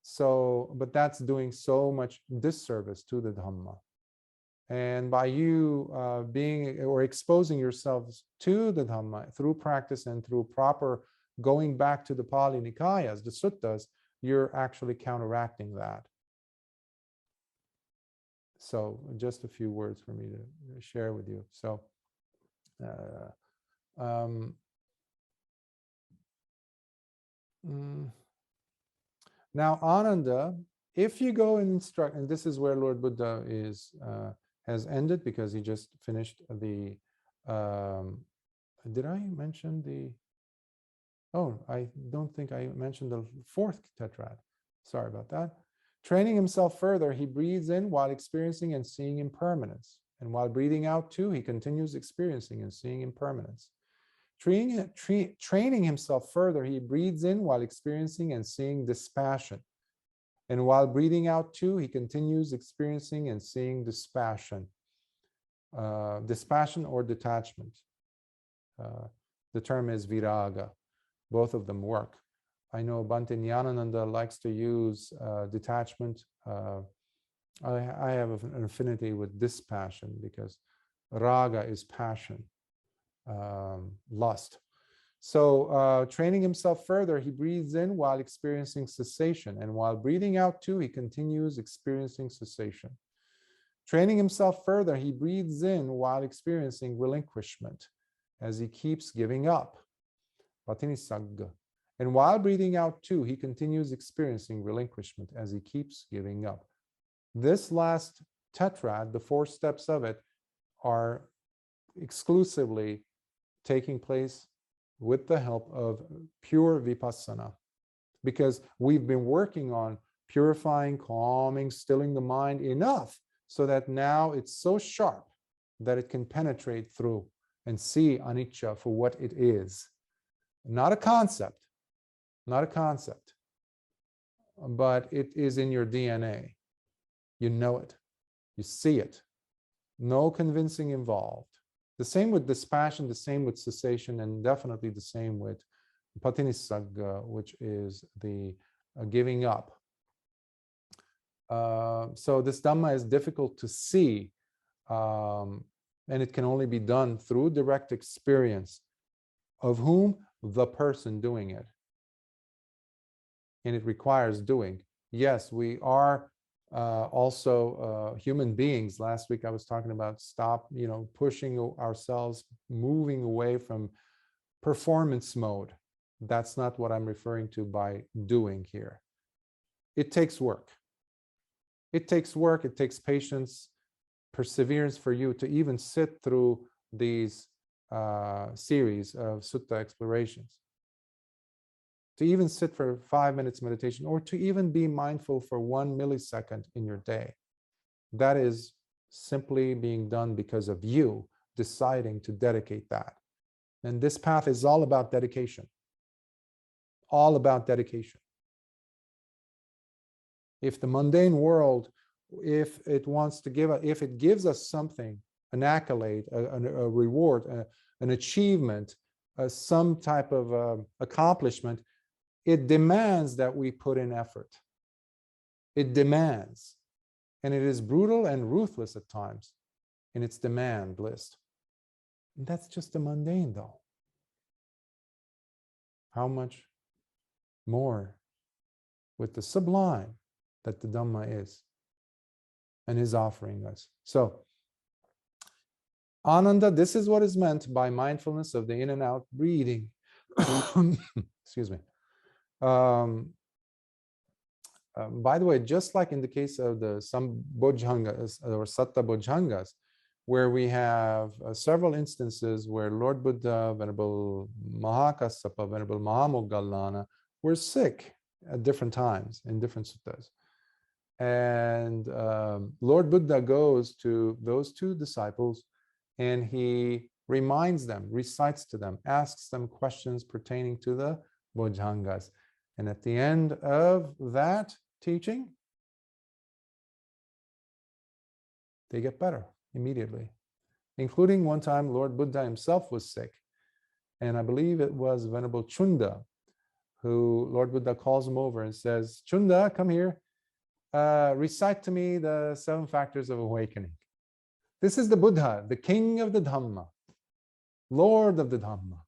So, but that's doing so much disservice to the Dhamma. And by you being or exposing yourselves to the Dhamma through practice and through proper going back to the Pali Nikāyas, the suttas, you're actually counteracting that. So just a few words for me to share with you. So now Ananda, if you go and instruct, and this is where Lord Buddha has ended, because he just finished the did I mention the I don't think I mentioned the fourth tetrad. Sorry about that. Training himself further, he breathes in while experiencing and seeing impermanence. And while breathing out too, he continues experiencing and seeing impermanence. Training himself further, he breathes in while experiencing and seeing dispassion. And while breathing out too, he continues experiencing and seeing dispassion. Dispassion or detachment. The term is viraga. Both of them work. I know Bhante Nyanananda likes to use detachment. I have an affinity with dispassion, because raga is passion, lust. So training himself further, he breathes in while experiencing cessation, and while breathing out too, he continues experiencing cessation. Training himself further, he breathes in while experiencing relinquishment, as he keeps giving up. And while breathing out too, he continues experiencing relinquishment as he keeps giving up. This last tetrad, the 4 steps of it, are exclusively taking place with the help of pure vipassana, because we've been working on purifying, calming, stilling the mind enough so that now it's so sharp that it can penetrate through and see anicca for what it is. Not a concept, but it is in your DNA. You know it, you see it, no convincing involved. The same with dispassion, the same with cessation, and definitely the same with patinisagga, which is the giving up. So this Dhamma is difficult to see, and it can only be done through direct experience. Of whom? The person doing it. And it requires doing. Yes, we are also human beings. Last week I was talking about stop, pushing ourselves, moving away from performance mode. That's not what I'm referring to by doing here. It takes work. It takes work, it takes patience, perseverance for you to even sit through these series of Sutta Explorations. To even sit for 5 minutes meditation, or to even be mindful for 1 millisecond in your day. That is simply being done because of you deciding to dedicate that. And this path is all about dedication. All about dedication. If the mundane world, if it wants to give, if it gives us something, an accolade, a reward, an achievement, some type of accomplishment, it demands that we put in effort. It demands. And it is brutal and ruthless at times in its demand list. And that's just the mundane, though. How much more with the sublime, that the Dhamma is and is offering us. So, Ananda, this is what is meant by mindfulness of the in and out breathing. Excuse me. By the way, just like in the case of the some Bojjhangas or Satta Bojjhangas, where we have several instances where Lord Buddha, Venerable Mahakassapa, Venerable Mahamoggallana were sick at different times in different suttas. And Lord Buddha goes to those two disciples and he reminds them, recites to them, asks them questions pertaining to the Bojjhangas. And at the end of that teaching, they get better immediately. Including one time Lord Buddha himself was sick. And I believe it was Venerable Chunda who Lord Buddha calls him over and says, Chunda, come here, recite to me the 7 factors of awakening. This is the Buddha, the king of the Dhamma, Lord of the Dhamma,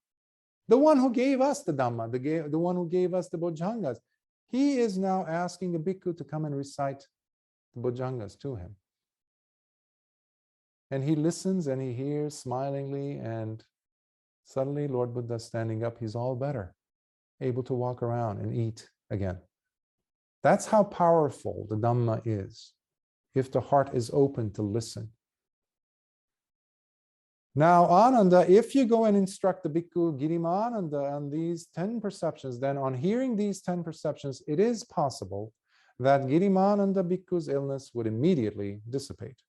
the one who gave us the Dhamma, the one who gave us the Bojjhangas. He is now asking a bhikkhu to come and recite the Bojjhangas to him. And he listens and he hears smilingly, and suddenly Lord Buddha standing up, he's all better, able to walk around and eat again. That's how powerful the Dhamma is, if the heart is open to listen. Now, Ananda, if you go and instruct the Bhikkhu Girimānanda on these 10 perceptions, then on hearing these 10 perceptions, it is possible that Girimānanda Bhikkhu's illness would immediately dissipate.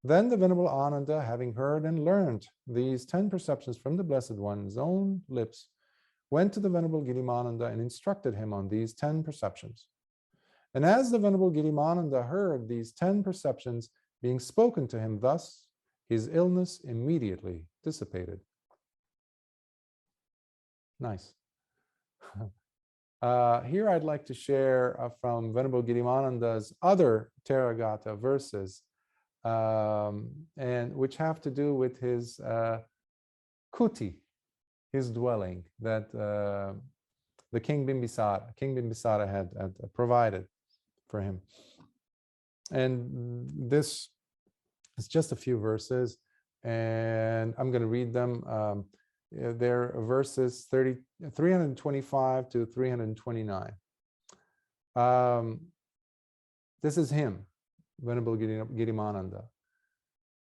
Then the Venerable Ananda, having heard and learned these 10 perceptions from the Blessed One's own lips, went to the Venerable Girimānanda and instructed him on these 10 perceptions. And as the Venerable Girimānanda heard these 10 perceptions being spoken to him thus, his illness immediately dissipated. Nice. Here I'd like to share from Venerable Girimānanda's other Theragatha verses, and which have to do with his kuti, his dwelling that the King Bimbisara had provided for him. And this is just a few verses, and I'm going to read them. They're verses 325 to 329. This is him, Venerable Girimānanda.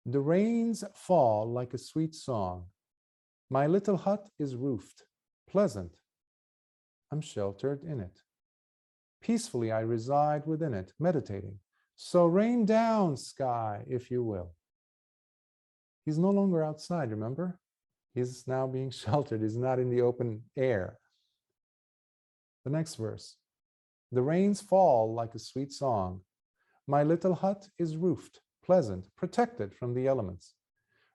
The rains fall like a sweet song. My little hut is roofed, pleasant. I'm sheltered in it. Peacefully I reside within it, meditating. So rain down, sky, if you will. He's no longer outside, remember? He's now being sheltered. He's not in the open air. The next verse. The rains fall like a sweet song. My little hut is roofed, pleasant, protected from the elements.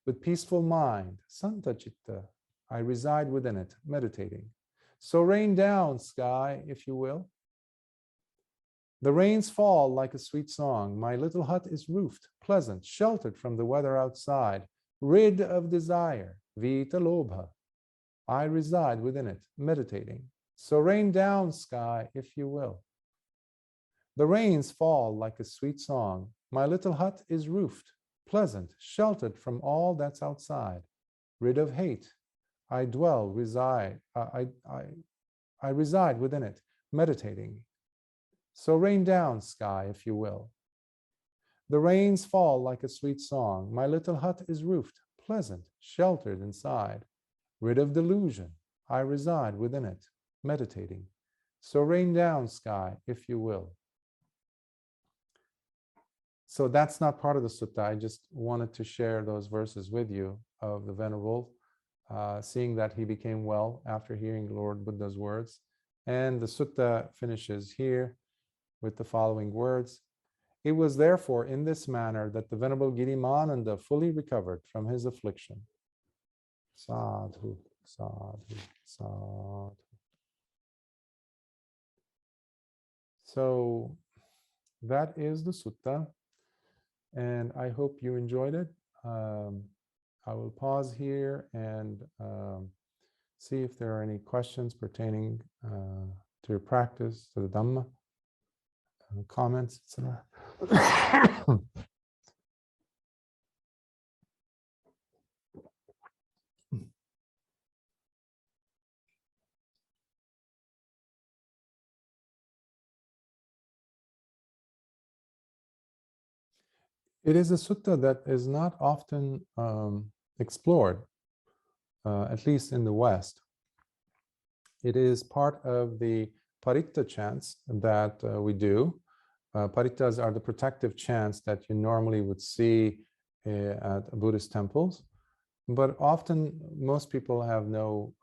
With peaceful mind, Santa Citta, I reside within it, meditating. So rain down, sky, if you will. The rains fall like a sweet song. My little hut is roofed, pleasant, sheltered from the weather outside, rid of desire, vita lobha. I reside within it, meditating. So rain down, sky, if you will. The rains fall like a sweet song. My little hut is roofed, pleasant, sheltered from all that's outside, rid of hate. I reside within it, meditating. So rain down, sky, if you will. The rains fall like a sweet song. My little hut is roofed, pleasant, sheltered inside, rid of delusion. I reside within it, meditating. So rain down, sky, if you will. So that's not part of the sutta. I just wanted to share those verses with you of the Venerable, seeing that he became well after hearing Lord Buddha's words. And the sutta finishes here with the following words. It was therefore in this manner that the Venerable Girimānanda fully recovered from his affliction. Sadhu, sadhu, sadhu. So that is the sutta, and I hope you enjoyed it. I will pause here and see if there are any questions pertaining to your practice, to the Dhamma. comments, etc. It is a sutta that is not often explored, at least in the West. It is part of the paritta chants that we do. Parittas are the protective chants that you normally would see at Buddhist temples, but often most people have no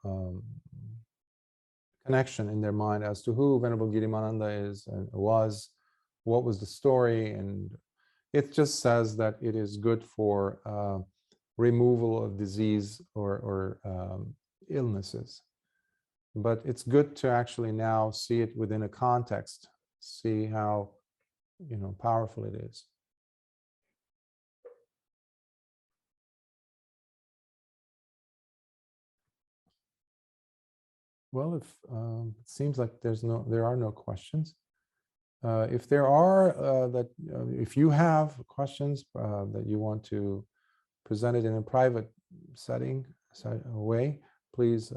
connection in their mind as to who Venerable Girimānanda is and was, what was the story, and it just says that it is good for removal of disease or illnesses. But it's good to actually now see it within a context, see how powerful it is. Well, if it seems like there are no questions. If there are, if you have questions that you want to present it in a private setting, way, please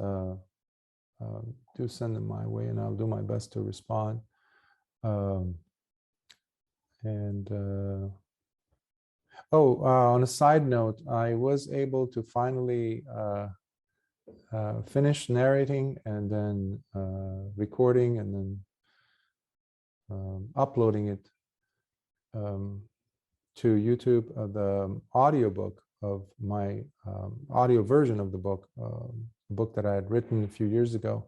do send them my way, and I'll do my best to respond. On a side note, I was able to finally finish narrating and then recording and then uploading it to YouTube, the audiobook of my audio version of the book, book that I had written a few years ago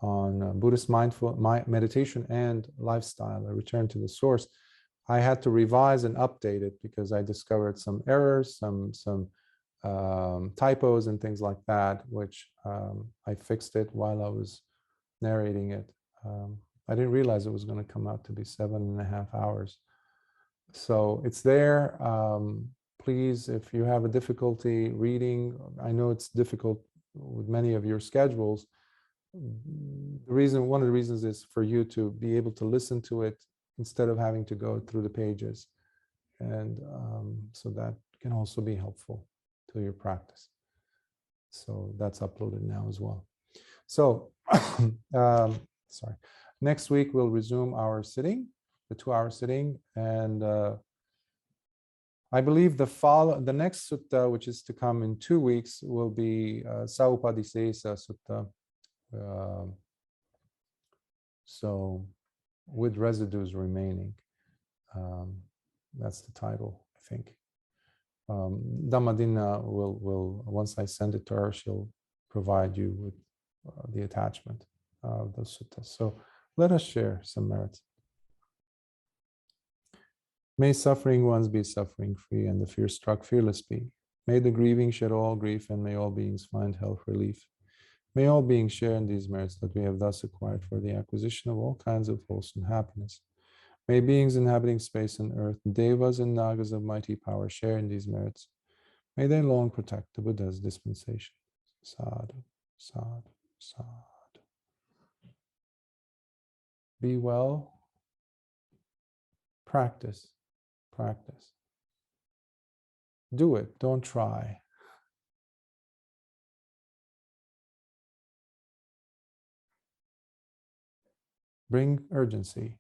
on Buddhist meditation and lifestyle, a return to the source. I had to revise and update it because I discovered some errors, some typos and things like that, which I fixed it while I was narrating it. I didn't realize it was going to come out to be 7.5 hours. So it's there. Please, if you have a difficulty reading, I know it's difficult with many of your schedules. One of the reasons is for you to be able to listen to it instead of having to go through the pages. And so that can also be helpful to your practice. So that's uploaded now as well. So, sorry. Next week, we'll resume our sitting, the 2-hour sitting. And I believe the next sutta, which is to come in 2 weeks, will be Saupadisesa Sutta. So with residues remaining. That's the title, I think. Dhammadina will, once I send it to her, she'll provide you with the attachment of the sutta. So let us share some merits. May suffering ones be suffering free and the fear-struck fearless be. May the grieving shed all grief and may all beings find health relief. May all beings share in these merits that we have thus acquired for the acquisition of all kinds of wholesome happiness. May beings inhabiting space and earth, devas and nagas of mighty power share in these merits. May they long protect the Buddha's dispensation. Sadhu, sadhu, sadhu. Be well. Practice. Practice. Do it. Don't try. Bring urgency.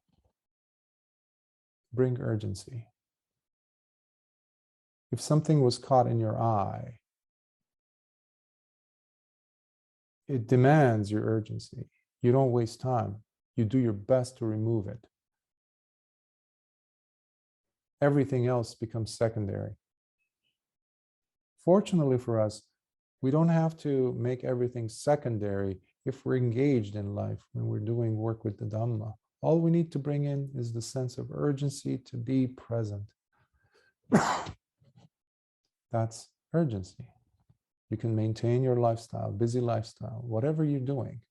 Bring urgency. If something was caught in your eye, it demands your urgency. You don't waste time. You do your best to remove it. Everything else becomes secondary. Fortunately for us, we don't have to make everything secondary if we're engaged in life, when we're doing work with the Dhamma. All we need to bring in is the sense of urgency to be present. That's urgency. You can maintain your lifestyle, busy lifestyle, whatever you're doing,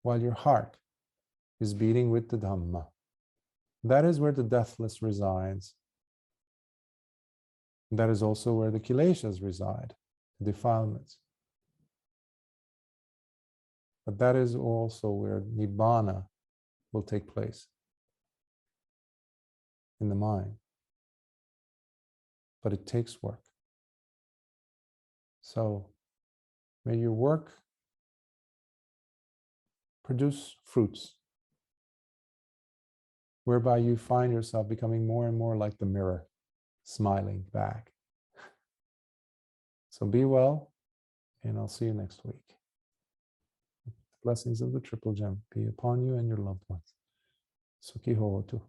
while your heart is beating with the Dhamma. That is where the deathless resides. That is also where the kileshas reside, the defilements. But that is also where Nibbana will take place in the mind. But it takes work. So may your work produce fruits, whereby you find yourself becoming more and more like the mirror, smiling back. So be well, and I'll see you next week. Blessings of the Triple Gem be upon you and your loved ones. Sukhi hotu.